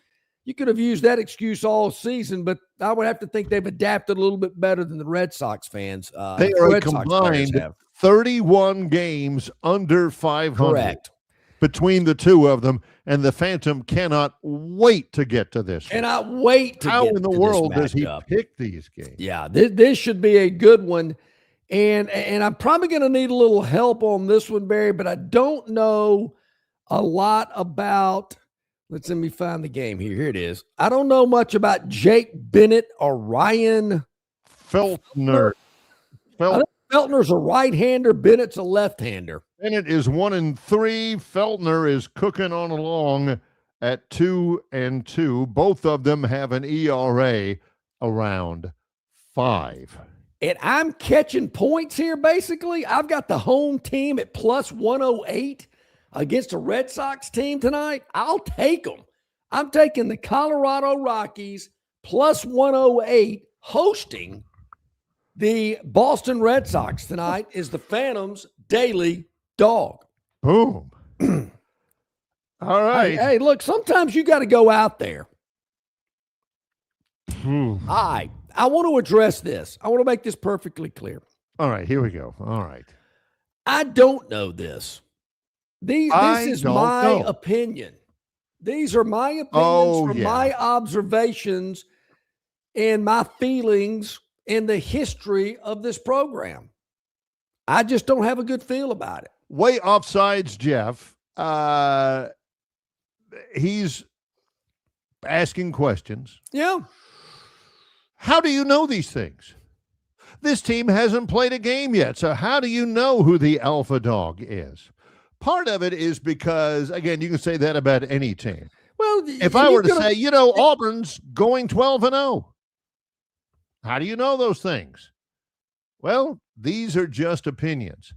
you could have used that excuse all season, but I would have to think they've adapted a little bit better than the Red Sox fans. They are a combined 31 games under 500. Correct. Between the two of them, and the Phantom cannot wait to get to this. Cannot wait to How get in the to world this does he matchup. pick these games? Yeah, this should be a good one. And I'm probably going to need a little help on this one, Barry, but I don't know a lot about, let me find the game here. Here it is. I don't know much about Jake Bennett or Ryan Feltner. Feltner's a right-hander. Bennett's a left-hander. Bennett is 1-3. Feltner is cooking on along at 2-2. Both of them have an ERA around 5. And I'm catching points here, basically. I've got the home team at plus 108 against a Red Sox team tonight. I'll take them. I'm taking the Colorado Rockies plus 108 hosting the Boston Red Sox tonight is the Phantom's daily dog. Boom. All right. Hey, look, sometimes you got to go out there. All right. I want to address this. I want to make this perfectly clear. All right, here we go. All right. I don't know this. This is my opinion. These are my opinions from my observations and my feelings in the history of this program. I just don't have a good feel about it. Way offsides, Jeff. He's asking questions. Yeah. How do you know these things? This team hasn't played a game yet, so how do you know who the alpha dog is? Part of it is because, again, you can say that about any team. Well, if I were to say, Auburn's going 12-0, how do you know those things? Well, these are just opinions.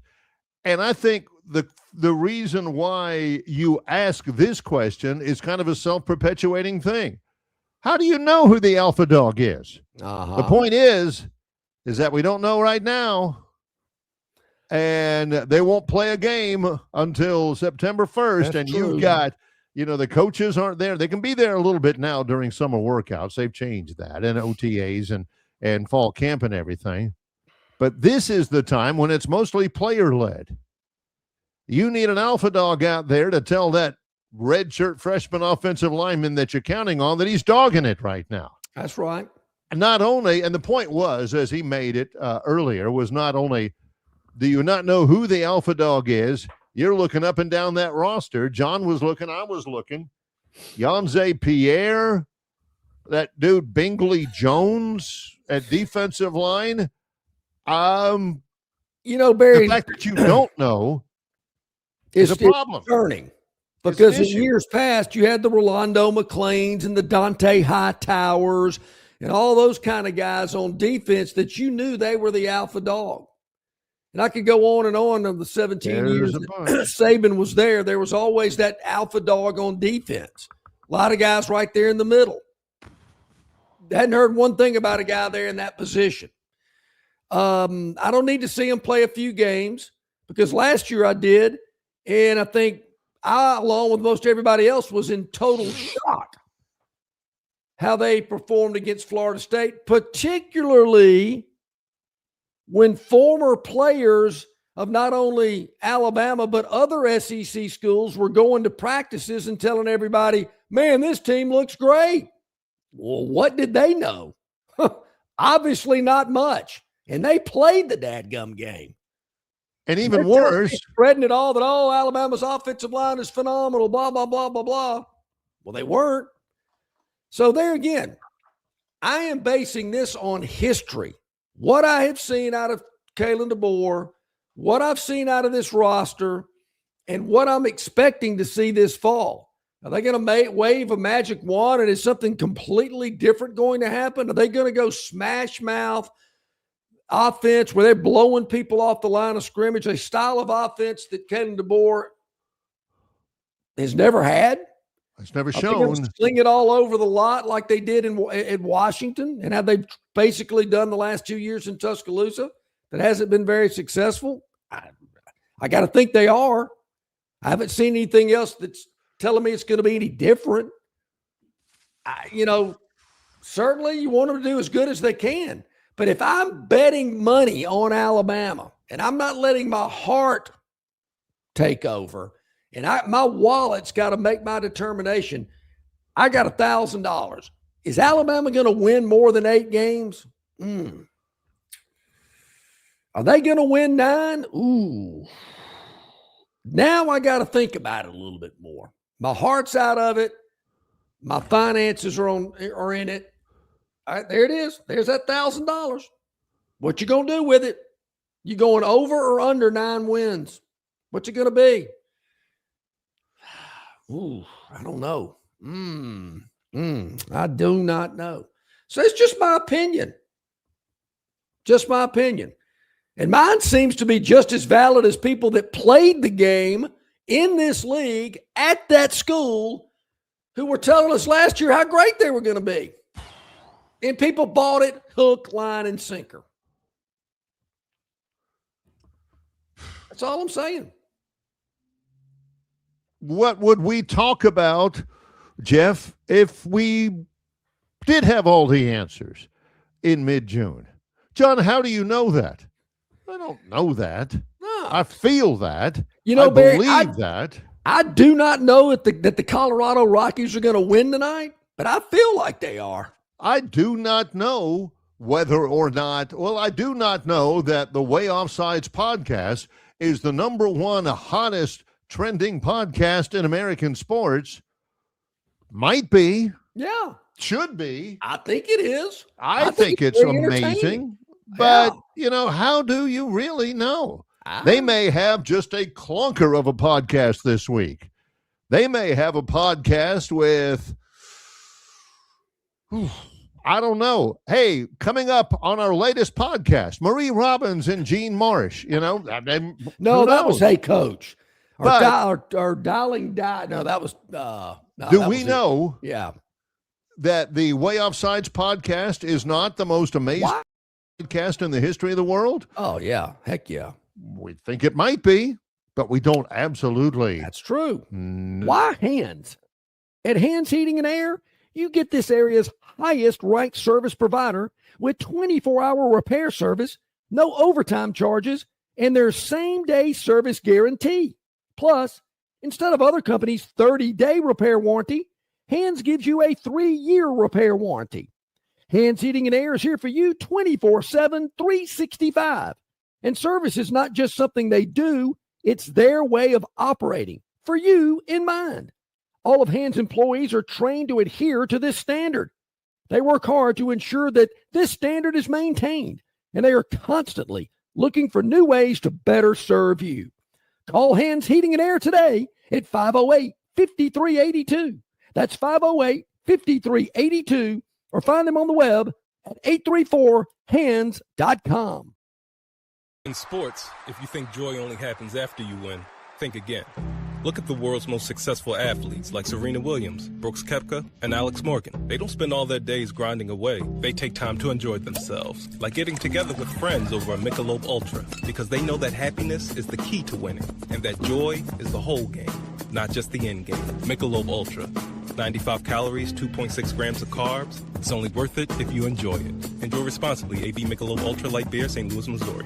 And I think the reason why you ask this question is kind of a self-perpetuating thing. How do you know who the alpha dog is? The point is that we don't know right now. And they won't play a game until September 1st. That's and true. You've got, the coaches aren't there. They can be there a little bit now during summer workouts. They've changed that, and OTAs and fall camp and everything. But this is the time when it's mostly player-led. You need an alpha dog out there to tell that redshirt freshman offensive lineman that you're counting on that he's dogging it right now. That's right. And not only, and the point was, as he made it earlier, was not only do you not know who the alpha dog is, you're looking up and down that roster. John was looking, I was looking. Yanze Pierre, that dude Bingley Jones at defensive line. Barry, the fact that you don't know is a problem. Concerning. Because in years past, you had the Rolando McLeans and the Dante Hightowers and all those kind of guys on defense that you knew they were the alpha dog. And I could go on and on of the 17 years that Saban was there. There was always that alpha dog on defense. A lot of guys right there in the middle. Hadn't heard one thing about a guy there in that position. I don't need to see him play a few games because last year I did. And I think I, along with most everybody else, was in total shock how they performed against Florida State, particularly when former players of not only Alabama but other SEC schools were going to practices and telling everybody, man, this team looks great. Well, what did they know? Obviously not much. And they played the dadgum game. And even worse, spreading it all that, Alabama's offensive line is phenomenal, blah, blah, blah, blah, blah. Well, they weren't. So there again, I am basing this on history. What I have seen out of Kalen DeBoer, what I've seen out of this roster, and what I'm expecting to see this fall. Are they going to wave a magic wand and is something completely different going to happen? Are they going to go smash mouth offense where they're blowing people off the line of scrimmage, a style of offense that Kalen DeBoer has never had? It's never shown. Sling it all over the lot like they did in Washington and how they've basically done the last 2 years in Tuscaloosa. That hasn't been very successful. I got to think they are. I haven't seen anything else that's telling me it's going to be any different. Certainly you want them to do as good as they can. But if I'm betting money on Alabama and I'm not letting my heart take over, and my wallet's got to make my determination, I got $1,000. Is Alabama going to win more than 8 games? Are they going to win 9? Ooh. Now I got to think about it a little bit more. My heart's out of it. My finances are in it. All right, there it is. There's that $1,000. What you going to do with it? You going over or under 9 wins? What's it going to be? Ooh, I don't know. I do not know. So it's just my opinion. Just my opinion. And mine seems to be just as valid as people that played the game in this league at that school who were telling us last year how great they were going to be. And people bought it hook, line, and sinker. That's all I'm saying. What would we talk about, Jeff, if we did have all the answers in mid-June? John, how do you know that? I don't know that. No. I feel that. I Barry, believe that. I do not know that the Colorado Rockies are going to win tonight, but I feel like they are. I do not know whether or not, well, I do not know that the Way Offsides podcast is the number one hottest trending podcast in American sports. Might be. Yeah. Should be. I think it is. I think it's amazing. But, how do you really know? They may have just a clunker of a podcast this week. They may have a podcast with, I don't know. Hey, coming up on our latest podcast, Marie Robbins and Gene Marsh, No, that was Hey Coach. Or Dialing Die. No, that was. Do we know Yeah. that the Way Offsides podcast is not the most amazing podcast in the history of the world? Oh, yeah. Heck yeah. We think it might be, but we don't absolutely. That's true. Why Hands? At Hands Heating and Air, you get this area's highest ranked service provider with 24-hour repair service, no overtime charges, and their same-day service guarantee. Plus, instead of other companies' 30-day repair warranty, Hands gives you a 3-year repair warranty. Hands Heating and Air is here for you 24/7, 365. And service is not just something they do, it's their way of operating, for you in mind. All of Hands employees are trained to adhere to this standard. They work hard to ensure that this standard is maintained, and they are constantly looking for new ways to better serve you. Call Hands Heating and Air today at 508-5382. That's 508-5382, or find them on the web at 834hands.com. In sports, if you think joy only happens after you win, think again. Look at the world's most successful athletes like Serena Williams, Brooks Koepka, and Alex Morgan. They don't spend all their days grinding away. They take time to enjoy themselves, like getting together with friends over a Michelob Ultra, because they know that happiness is the key to winning, and that joy is the whole game, not just the end game. Michelob Ultra. 95 calories, 2.6 grams of carbs. It's only worth it if you enjoy it. Enjoy responsibly. AB Michelob Ultra Light Beer, St. Louis, Missouri.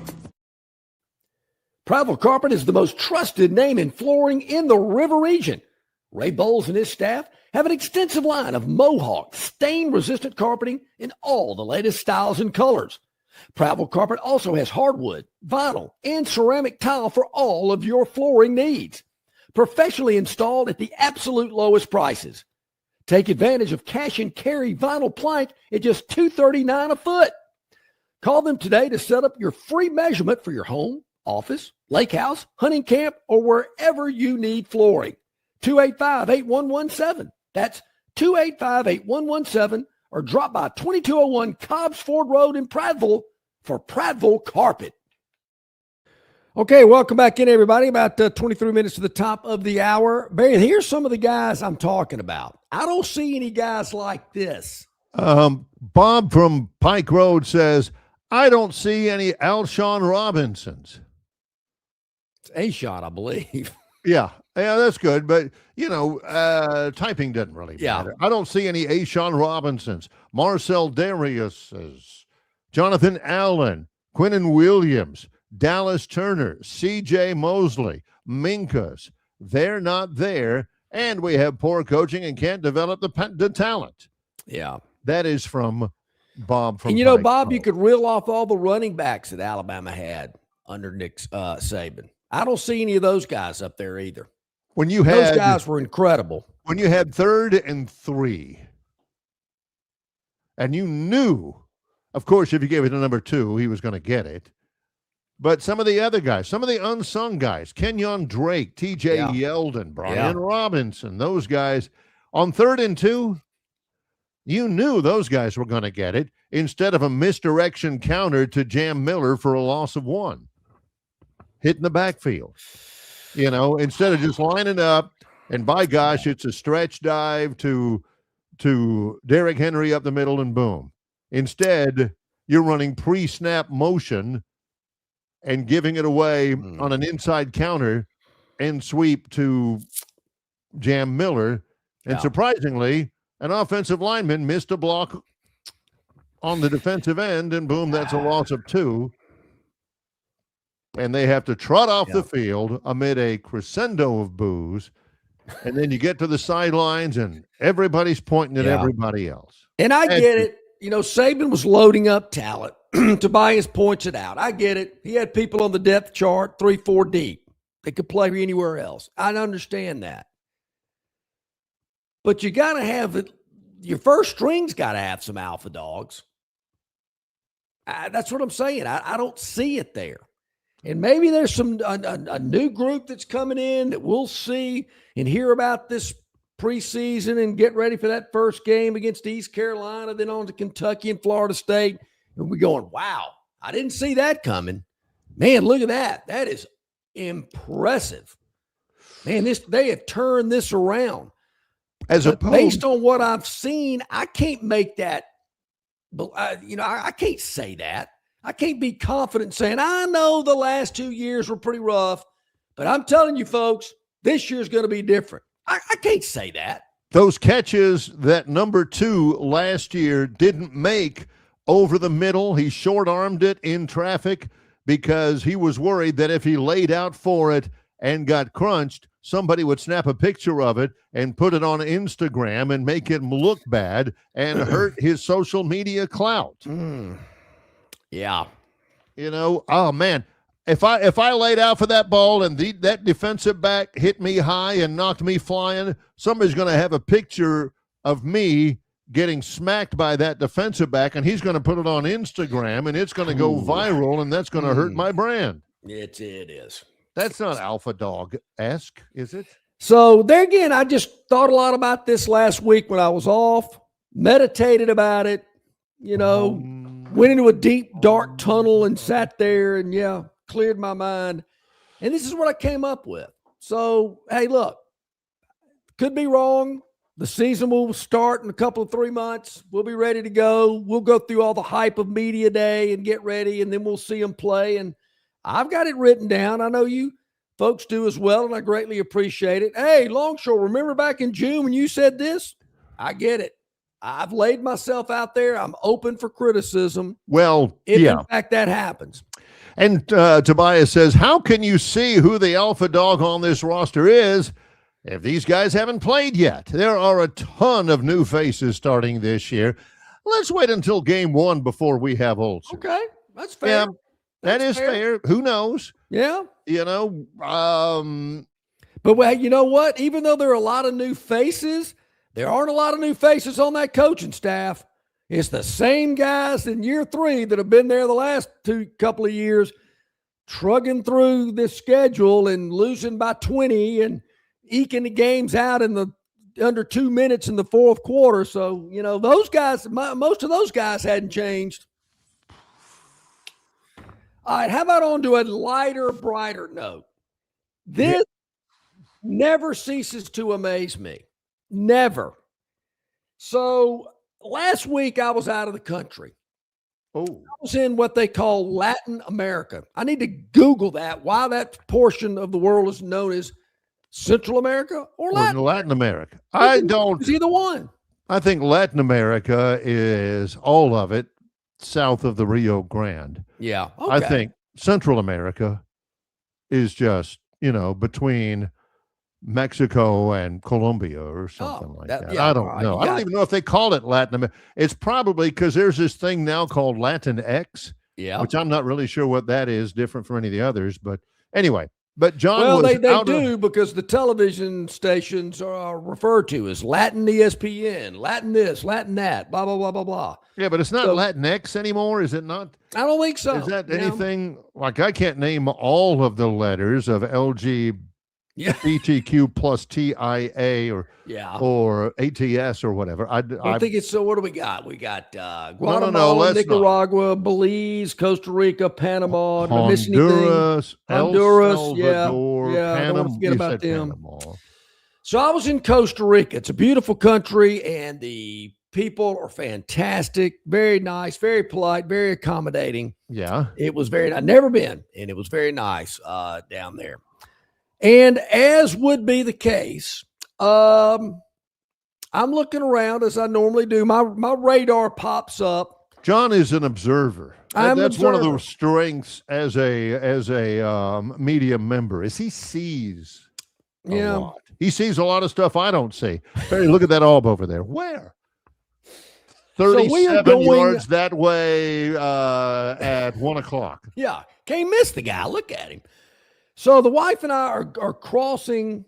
Prattville Carpet is the most trusted name in flooring in the River region. Ray Bowles and his staff have an extensive line of Mohawk, stain-resistant carpeting in all the latest styles and colors. Prattville Carpet also has hardwood, vinyl, and ceramic tile for all of your flooring needs. Professionally installed at the absolute lowest prices. Take advantage of cash and carry vinyl plank at just $239 a foot. Call them today to set up your free measurement for your home, office, lake house, hunting camp, or wherever you need flooring. 285-8117. That's 285-8117, or drop by 2201 Cobbs Ford Road in Prattville for Prattville Carpet. Okay, welcome back in, everybody. About 23 minutes to the top of the hour. Barry, here's some of the guys I'm talking about. I don't see any guys like this. Bob from Pike Road says, I don't see any Alshon Robinsons. It's A-Shot, I believe. Yeah, that's good. But, typing doesn't really matter. I don't see any Alshon Robinsons. Marcel Darius says, Jonathan Allen, Quinnen Williams, Dallas Turner, C.J. Mosley, Minkus. They're not there, and we have poor coaching and can't develop the talent. Yeah. That is from Bob from And, Pike Bob, Road. you could reel off all the running backs that Alabama had under Nick Saban. I don't see any of those guys up there either. Those guys were incredible. When you had 3rd and 3, and you knew, of course, if you gave it to number 2, he was going to get it. But some of the other guys, some of the unsung guys, Kenyon Drake, T.J. Yeldon, Brian Robinson, those guys, on 3rd and 2, you knew those guys were going to get it instead of a misdirection counter to Jam Miller for a loss of 1. Hitting the backfield, instead of just lining up, and by gosh, it's a stretch dive to Derrick Henry up the middle and boom. Instead, you're running pre-snap motion and giving it away on an inside counter and sweep to Jam Miller. And surprisingly, an offensive lineman missed a block on the defensive end, and boom, that's a loss of 2. And they have to trot off the field amid a crescendo of boos. And then you get to the sidelines, and everybody's pointing at everybody else. And I get it. Saban was loading up talent. Tobias points it out. I get it. He had people on the depth chart 3-4 deep. They could play anywhere else. I understand that. But you got to have it. Your first string's got to have some alpha dogs. That's what I'm saying. I don't see it there. And maybe there's a new group that's coming in that we'll see and hear about this preseason and get ready for that first game against East Carolina, then on to Kentucky and Florida State. And we're going, wow, I didn't see that coming. Man, look at that. That is impressive. Man, they have turned this around. Based on what I've seen, I can't make that. I can't say that. I can't be confident saying, I know the last 2 years were pretty rough, but I'm telling you folks, this year's going to be different. I can't say that. Those catches that number 2 last year didn't make over the middle, he short-armed it in traffic because he was worried that if he laid out for it and got crunched, somebody would snap a picture of it and put it on Instagram and make him look bad and hurt his social media clout. Yeah. Oh man, if I laid out for that ball and that defensive back hit me high and knocked me flying, somebody's going to have a picture of me getting smacked by that defensive back, and he's going to put it on Instagram, and it's going to go viral, and that's going to hurt my brand. It is. That's not alpha dog-esque, is it? So there again, I just thought a lot about this last week when I was off, meditated about it, went into a deep, dark tunnel and sat there and, cleared my mind. And this is what I came up with. So, hey, look, could be wrong. The season will start in a couple of 3 months. We'll be ready to go. We'll go through all the hype of media day and get ready, and then we'll see them play. And I've got it written down. I know you folks do as well, and I greatly appreciate it. Hey, Longshore, remember back in June when you said this? I get it. I've laid myself out there. I'm open for criticism. Well, if in fact that happens. And Tobias says, how can you see who the alpha dog on this roster is if these guys haven't played yet? There are a ton of new faces starting this year. Let's wait until game 1 before we have Olsen. Okay, that's fair. Yeah, that is fair. Who knows? Yeah. But you know what? Even though there are a lot of new faces, there aren't a lot of new faces on that coaching staff. It's the same guys in year 3 that have been there the last couple of years, trugging through this schedule and losing by 20 and eking the games out in the under 2 minutes in the fourth quarter. So, those guys, most of those guys hadn't changed. All right, how about on to a lighter, brighter note? This never ceases to amaze me. Never. So last week I was out of the country. Oh. I was in what they call Latin America. I need to Google that, why that portion of the world is known as Central America or Latin America. I don't. It's either one. I think Latin America is all of it south of the Rio Grande. Yeah. Okay. I think Central America is just, between Mexico and Colombia or something like that. Yeah, I don't know. I don't even know if they call it Latin America. It's probably because there's this thing now called Latin X, which I'm not really sure what that is, different from any of the others. But anyway, but John they do because the television stations are referred to as Latin ESPN, Latin this, Latin that, blah, blah, blah, blah, blah. Yeah, but it's not Latin X anymore, is it not? I don't think so. Is that anything, like I can't name all of the letters of LGBTQ plus TIA or ATS or whatever. I think it's so. What do we got? We got Guatemala, Nicaragua, Belize, Costa Rica, Panama, Honduras, El Salvador, Panama. Don't forget about them. Panama. So I was in Costa Rica. It's a beautiful country, and the people are fantastic, very nice, very polite, very accommodating. Yeah, it was very. I've never been, and it was very nice down there. And as would be the case, I'm looking around as I normally do. My radar pops up. John is an observer. That's one of the strengths as a media member is he sees a lot. He sees a lot of stuff I don't see. Barry, look at that orb over there. Where? 37 yards that way at 1 o'clock. Yeah, can't miss the guy. Look at him. So the wife and I are crossing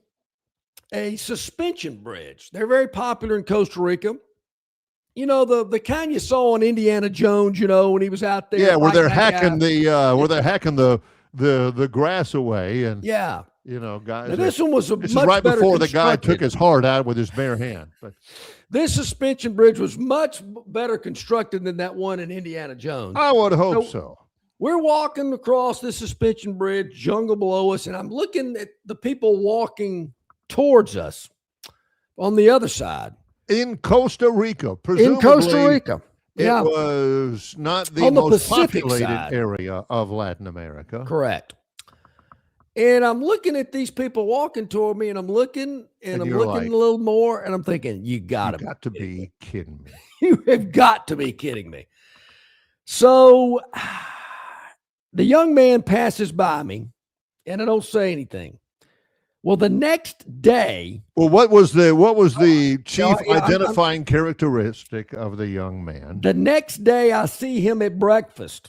a suspension bridge. They're very popular in Costa Rica. You know, the kind you saw on Indiana Jones, you know, when he was out there. Yeah, where they're hacking the grass away, and yeah, you know, guys. Now, this one was this much is right better before the guy took his heart out with his bare hand. But this suspension bridge was much better constructed than that one in Indiana Jones. I would hope so. We're walking across this suspension bridge, jungle below us, and I'm looking at the people walking towards us on the other side. In Costa Rica, presumably. In Costa Rica. Yeah. It was not the most populated area of Latin America. Correct. And I'm looking at these people walking toward me, and I'm looking a little more, and I'm thinking, you got to be kidding me. You have got to be kidding me. So the young man passes by me, and I don't say anything. Well, the next day. Well, what was the chief identifying characteristic of the young man? The next day, I see him at breakfast.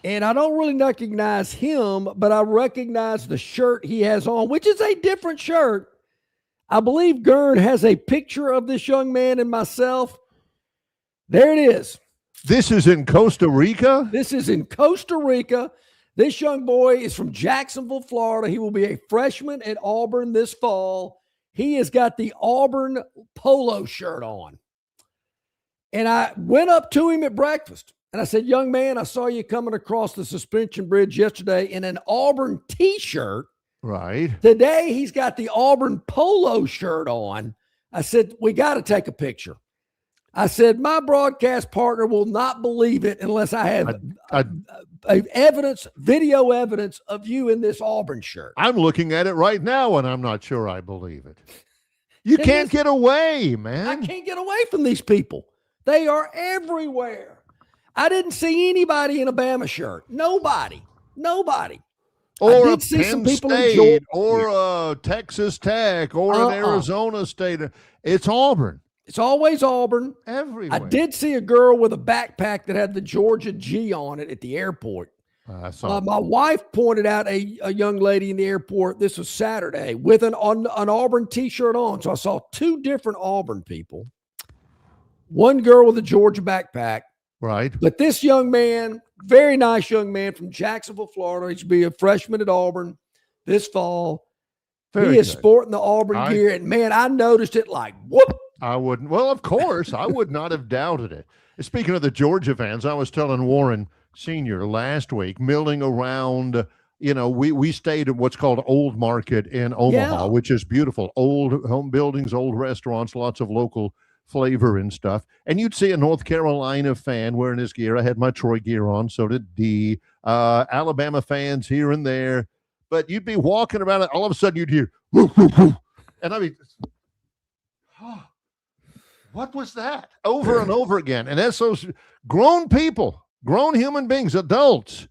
And I don't really recognize him, but I recognize the shirt he has on, which is a different shirt. I believe Gern has a picture of this young man and myself. There it is. This is in Costa Rica? This is in Costa Rica. This young boy is from Jacksonville, Florida. He will be a freshman at Auburn this fall. He has got the Auburn polo shirt on. And I went up to him at breakfast. And I said, young man, I saw you coming across the suspension bridge yesterday in an Auburn T-shirt. Right. Today, he's got the Auburn polo shirt on. I said, we got to take a picture. I said, my broadcast partner will not believe it unless I have video evidence of you in this Auburn shirt. I'm looking at it right now, and I'm not sure I believe it. You can't get away, man. I can't get away from these people. They are everywhere. I didn't see anybody in a Bama shirt. Nobody. Or a Penn State, or a Texas Tech, or an Arizona State. It's Auburn. It's always Auburn. Everywhere. I did see a girl with a backpack that had the Georgia G on it at the airport. My wife pointed out a young lady in the airport. This was Saturday with an Auburn T-shirt on. So I saw two different Auburn people. One girl with a Georgia backpack. Right. But this young man, very nice young man from Jacksonville, Florida. He should be a freshman at Auburn this fall. He is sporting the Auburn gear. And, man, I noticed it like, whoop. I wouldn't. Well, of course, I would not have doubted it. Speaking of the Georgia fans, I was telling Warren Sr. last week, milling around, you know, we stayed at what's called Old Market in Omaha, which is beautiful. Old home buildings, old restaurants, lots of local flavor and stuff. And you'd see a North Carolina fan wearing his gear. I had my Troy gear on, so did D. Alabama fans here and there. But you'd be walking around, and all of a sudden you'd hear, woo, woo, woo. And I'd be, what was that? Over and over again. And that's those grown people, grown human beings, adults,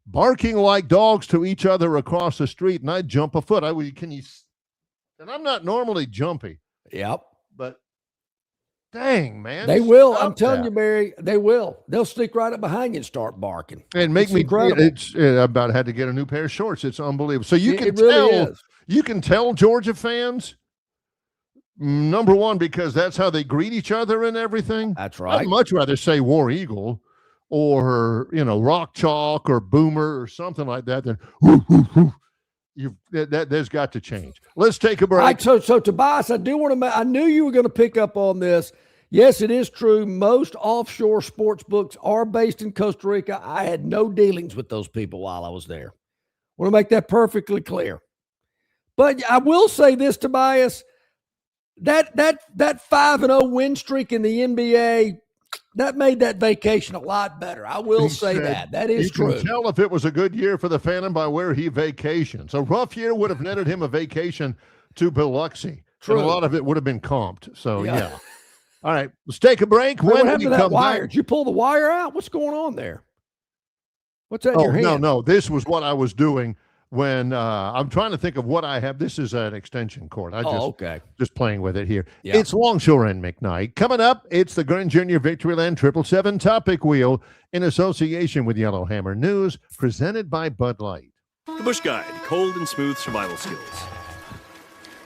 barking like dogs to each other across the street. And I'd jump a foot. And I'm not normally jumpy. Yep. But dang, man. They will. I'm telling you, Barry, they will. They'll stick right up behind you and start barking. And make me incredible. I about had to get a new pair of shorts. It's unbelievable. So you can tell, you can tell Georgia fans, number one, because that's how they greet each other and everything. That's right. I'd much rather say War Eagle or, you know, Rock Chalk or Boomer or something like that than there's got to change. Let's take a break. Right, so Tobias, I do want to. I knew you were going to pick up on this. Yes, it is true. Most offshore sports books are based in Costa Rica. I had no dealings with those people while I was there. I want to make that perfectly clear. But I will say this, Tobias, that 5-0 win streak in the NBA, that made that vacation a lot better. I will say that. That is true. You can tell if it was a good year for the Phantom by where he vacations. A rough year would have netted him a vacation to Biloxi. True. And a lot of it would have been comped. So, yeah. All right, let's take a break. What happened to that wire? Did you pull the wire out? What's going on there? What's that in your hand? No. This was what I was doing when I'm trying to think of what I have. This is an extension cord. Just playing with it here. Yeah. It's Longshore and McKnight. Coming up, it's the Gurn Jr. Victoryland 777 Topic Wheel in association with Yellowhammer News, presented by Bud Light. The Bush Guide, cold and smooth survival skills.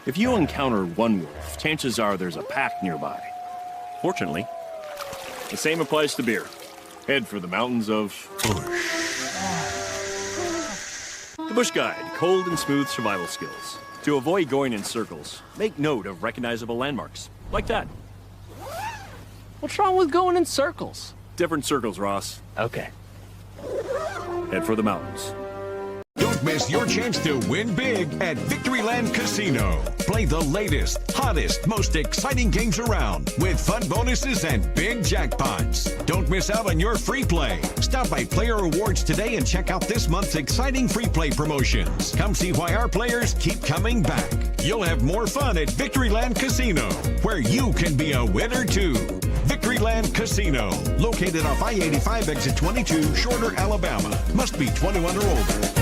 If you encounter one wolf, chances are there's a pack nearby. Fortunately, the same applies to beer. Head for the mountains of The Bush Guide, cold and smooth survival skills. To avoid going in circles, make note of recognizable landmarks, like that. What's wrong with going in circles? Different circles, Ross. Okay. Head for the mountains. Don't miss your chance to win big at Victoryland Casino. Play the latest, hottest, most exciting games around with fun bonuses and big jackpots. Don't miss out on your free play. Stop by Player Rewards today and check out this month's exciting free play promotions. Come see why our players keep coming back. You'll have more fun at Victoryland Casino, where you can be a winner too. Victoryland Casino, located off I-85 exit 22, Shorter, Alabama. Must be 21 or older.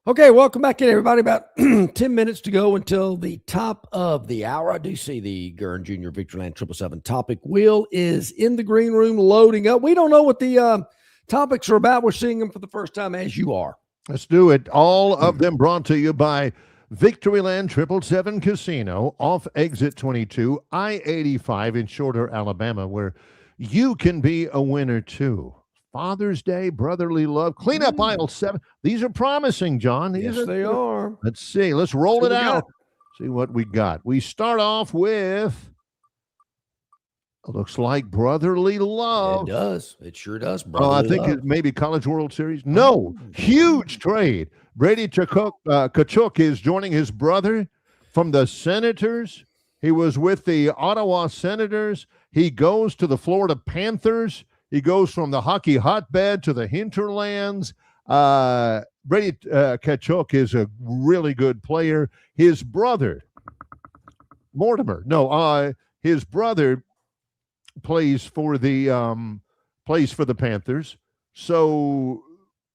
Okay, welcome back in, everybody. About 10 minutes to go until the top of the hour. I do see the Gurn Jr. Victoryland 777 topic wheel is in the green room loading up. We don't know what the topics are about. We're seeing them for the first time, as you are. Let's do it. All of them brought to you by Victoryland 777 Casino off exit 22, I-85 in Shorter, Alabama, where you can be a winner too. Father's Day, brotherly love, clean up aisle 7. These are promising, John. They are. Let's see. Let's roll it out. See what we got. We start off with, looks like brotherly love. It does. It sure does. I think it maybe College World Series. No, huge trade. Brady Tkachuk is joining his brother from the Senators. He was with the Ottawa Senators. He goes to the Florida Panthers. He goes from the hockey hotbed to the hinterlands. Brady Tkachuk is a really good player. His brother, his brother plays for the Panthers. So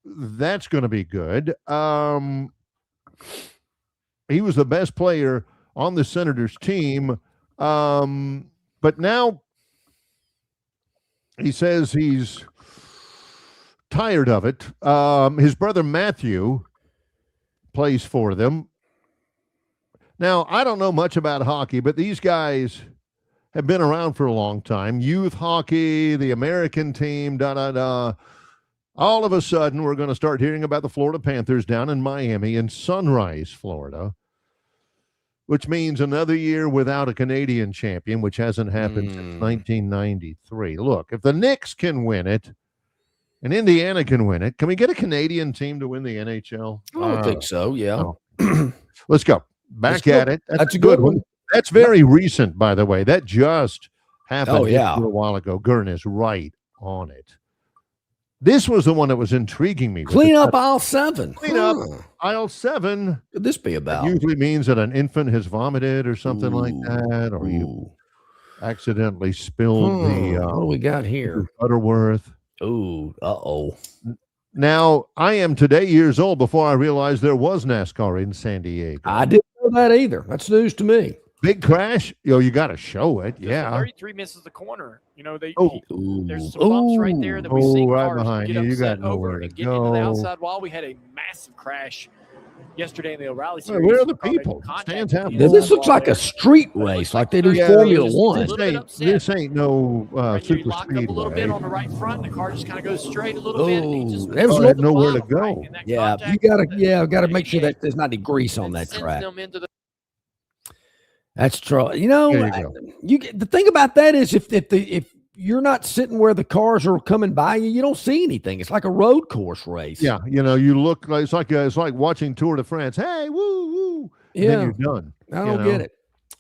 that's going to be good. He was the best player on the Senators team. But now he says he's tired of it. His brother Matthew plays for them. Now, I don't know much about hockey, but these guys have been around for a long time. Youth hockey, the American team, All of a sudden, we're going to start hearing about the Florida Panthers down in Miami in Sunrise, Florida, which means another year without a Canadian champion, which hasn't happened since 1993. Look, if the Knicks can win it and Indiana can win it, can we get a Canadian team to win the NHL? I don't think so, yeah. No. Let's go. Back at it. That's a good one. That's very recent, by the way. That just happened a while ago. Gurn is right on it. This was the one that was intriguing me. Clean up aisle 7. Clean up aisle 7. Could this be about? It usually means that an infant has vomited or something like that, or you accidentally spilled the. What do we got here? Butterworth. Ooh, Now, I am today years old before I realized there was NASCAR in San Diego. I didn't know that either. That's news to me. Big crash. You got to show it. Yeah. 33 misses the corner. You know, there's some Oh. bumps right there that we've seen right cars behind get you. You upset got over nowhere to and get into the go. outside wall. We had a massive crash yesterday in the O'Reilly Hey, series. where are the Car making people? contact Stands with happening. the This inside looks wall like there. a street race, like they do Yeah, Formula this- One. This ain't no Right, you super lock up a little bit speedway. on the right front, and the car just kind of goes straight a little bit. And he just there's misses had the nowhere to bottom, right, go. and that Yeah, contact you gotta that make sure that there's not any grease on that sends track. them into the That's true. You know, There you go. the thing about that is if you're not sitting where the cars are coming by you, you don't see anything. It's like a road course race. Yeah, you look like it's like watching Tour de France. Hey, woo woo. And then you're done. I don't get it.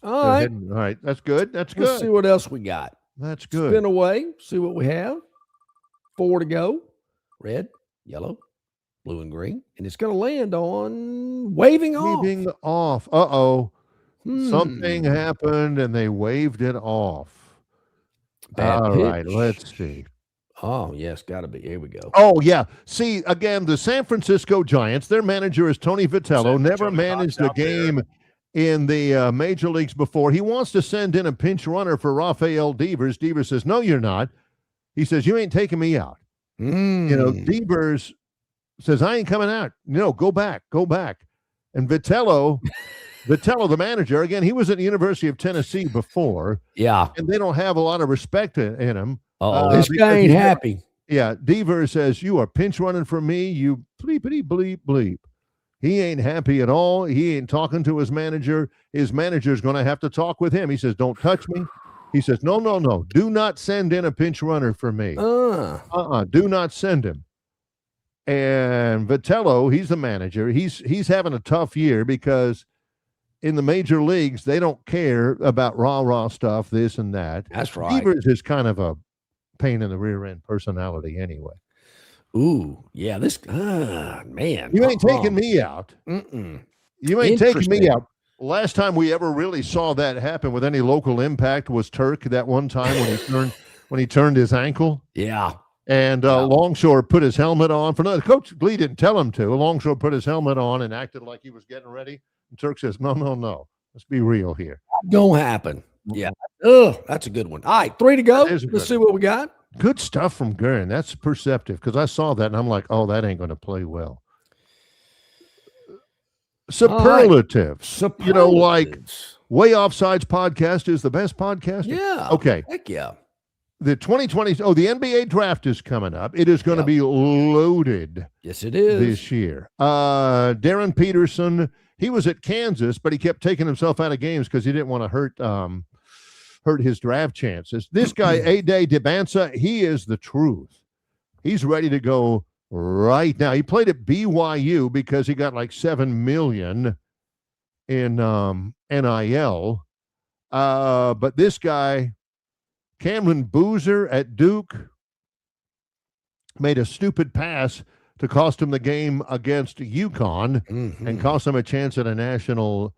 All right. All right. That's good. That's Let's see good. what else we got. That's good. Spin away. See what we have. 4 to go. Red, yellow, blue, and green. And it's going to land on waving off. Waving off. Something happened and they waved it off. Bad All right, pitch. let's see. Oh, yes, got to be. Here we go. Oh, yeah. See, again, the San Francisco Giants, their manager is Tony Vitello, never managed a game in the major leagues before. He wants to send in a pinch runner for Rafael Devers. Devers says, no, you're not. He says, you ain't taking me out. Devers says, I ain't coming out. No, go back. And Vitello, the manager, again, he was at the University of Tennessee before. Yeah. And they don't have a lot of respect in him. This guy ain't happy. Yeah, Devers says, you are pinch running for me, you bleepity bleep bleep. He ain't happy at all. He ain't talking to his manager. His manager's going to have to talk with him. He says, don't touch me. He says, no. Do not send in a pinch runner for me. Do not send him. And Vitello, he's the manager. He's having a tough year because in the major leagues, they don't care about rah-rah stuff, this and that. That's right. Devers is kind of a pain in the rear end personality anyway. Ooh, yeah, this, man. You ain't taking me out. You ain't taking me out. Last time we ever really saw that happen with any local impact was Turk that one time when he turned his ankle. Yeah. And Longshore put his helmet on. Coach Glee didn't tell him to. Longshore put his helmet on and acted like he was getting ready. And Turk says, no. Let's be real here. Don't happen. Yeah. That's a good one. All right, 3 to go. Let's see what we got. Good stuff from Gurn. That's perceptive because I saw that and I'm like, oh, that ain't going to play well. Superlatives. You know, like Way Offsides podcast is the best podcast. Yeah. Okay. Heck yeah. The 2020, the NBA draft is coming up. It is going to be loaded. Yes, it is. This year. Darren Peterson, he was at Kansas, but he kept taking himself out of games because he didn't want to hurt his draft chances. This guy, Ade Debansa, he is the truth. He's ready to go right now. He played at BYU because he got like $7 million in NIL. But this guy, Cameron Boozer at Duke, made a stupid pass to cost him the game against UConn and cost him a chance at a national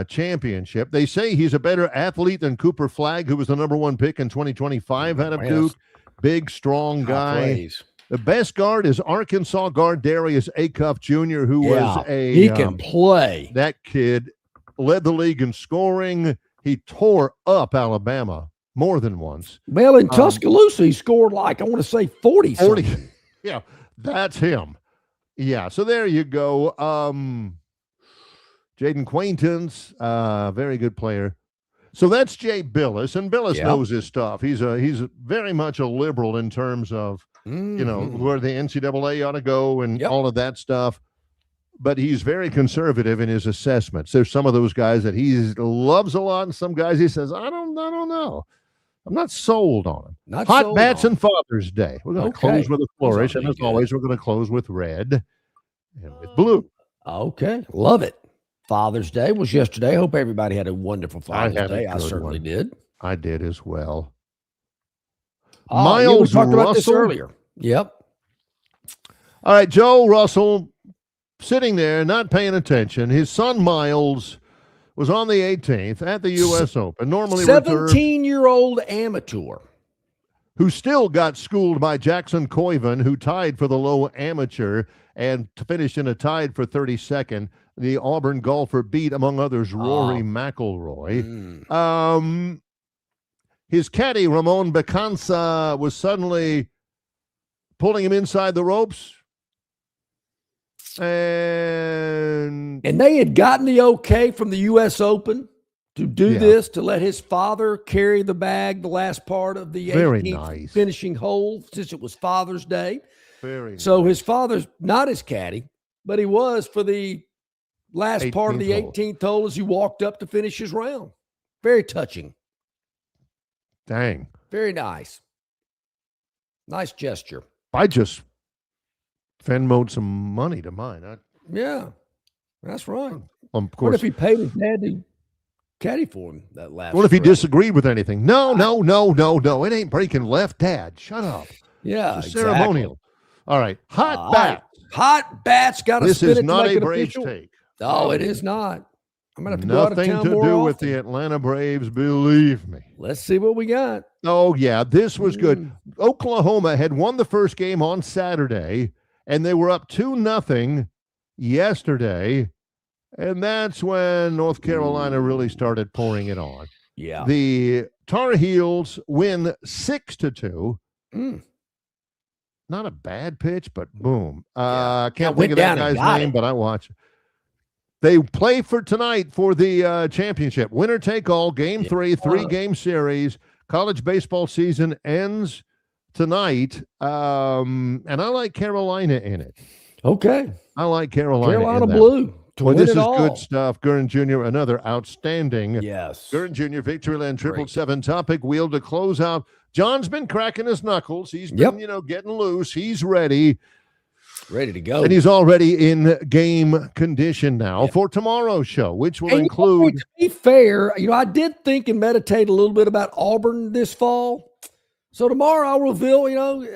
championship. They say he's a better athlete than Cooper Flagg, who was the number 1 pick in 2025 out of Duke. Big, strong guy. The best guard is Arkansas guard Darius Acuff Jr., who was he can play. That kid led the league in scoring. He tore up Alabama more than once. Well, in Tuscaloosa, he scored like, I want to say 40. Yeah, that's him. Yeah, so there you go. Jaden Quaintance, very good player. So that's Jay Billis, and Billis knows his stuff. He's very much a liberal in terms of, you know, where the NCAA ought to go and all of that stuff. But he's very conservative in his assessments. There's some of those guys that he loves a lot, and some guys he says, I don't know. I'm not sold on him. Hot bats and Father's Day. We're going to close with a flourish, and as always, we're going to close with red and with blue. Okay, love it. Father's Day was yesterday. Hope everybody had a wonderful Father's Day. I certainly did. I did as well. Miles we talked about this earlier. Yep. All right, Joe Russell sitting there, not paying attention. His son Miles was on the 18th at the U.S. Open. Normally 17-year-old amateur. Who still got schooled by Jackson Koiven, who tied for the low amateur and finished in a tied for 32nd. The Auburn golfer beat, among others, Rory McIlroy. His caddy, Ramon Becança, was suddenly pulling him inside the ropes. And they had gotten the okay from the U.S. Open to do this, to let his father carry the bag the last part of the 18th finishing hole, since it was Father's Day. So his father's not his caddy, but he was for the last part of the 18th hole as he walked up to finish his round. Very touching. Dang. Very nice. Nice gesture. I just Venmo'd some money to mine. Yeah, that's right. Of course. What if he paid his dad to caddy for him that last What if he disagreed with anything? No. It ain't breaking left, Dad. Shut up. Yeah, it's ceremonial. All right. Hot bat. Hot bats got to spin it to make it official. This is not a Braves take. No, it is not. I'm going to have to go out of Nothing town to more do with often. the Atlanta Braves, believe me. Let's see what we got. Oh, yeah, this was good. Oklahoma had won the first game on Saturday, and they were up 2-0 yesterday, and that's when North Carolina really started pouring it on. Yeah. The Tar Heels win 6-2. Not a bad pitch, but boom. Can't think of that guy's name, but I watch it. They play for tonight for the championship. Winner take all, game 3, 3-game series. College baseball season ends tonight. And I like Carolina in it. Okay. I like Carolina. Carolina in that. Blue. Well, this is all. good stuff. Gurren Jr., another outstanding. Yes. Gurren Jr., Victoryland 777 topic wheel to close out. John's been cracking his knuckles. He's been, getting loose. He's ready. Ready to go. And he's already in game condition now for tomorrow's show, which will include. To be fair, I did think and meditate a little bit about Auburn this fall. So tomorrow I'll reveal,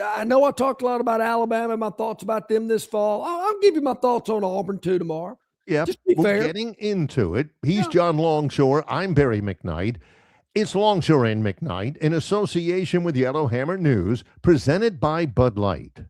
I know I talked a lot about Alabama and my thoughts about them this fall. I'll give you my thoughts on Auburn too tomorrow. Yeah, fair. Getting into it. He's John Longshore. I'm Barry McKnight. It's Longshore and McKnight in association with Yellowhammer News, presented by Bud Light.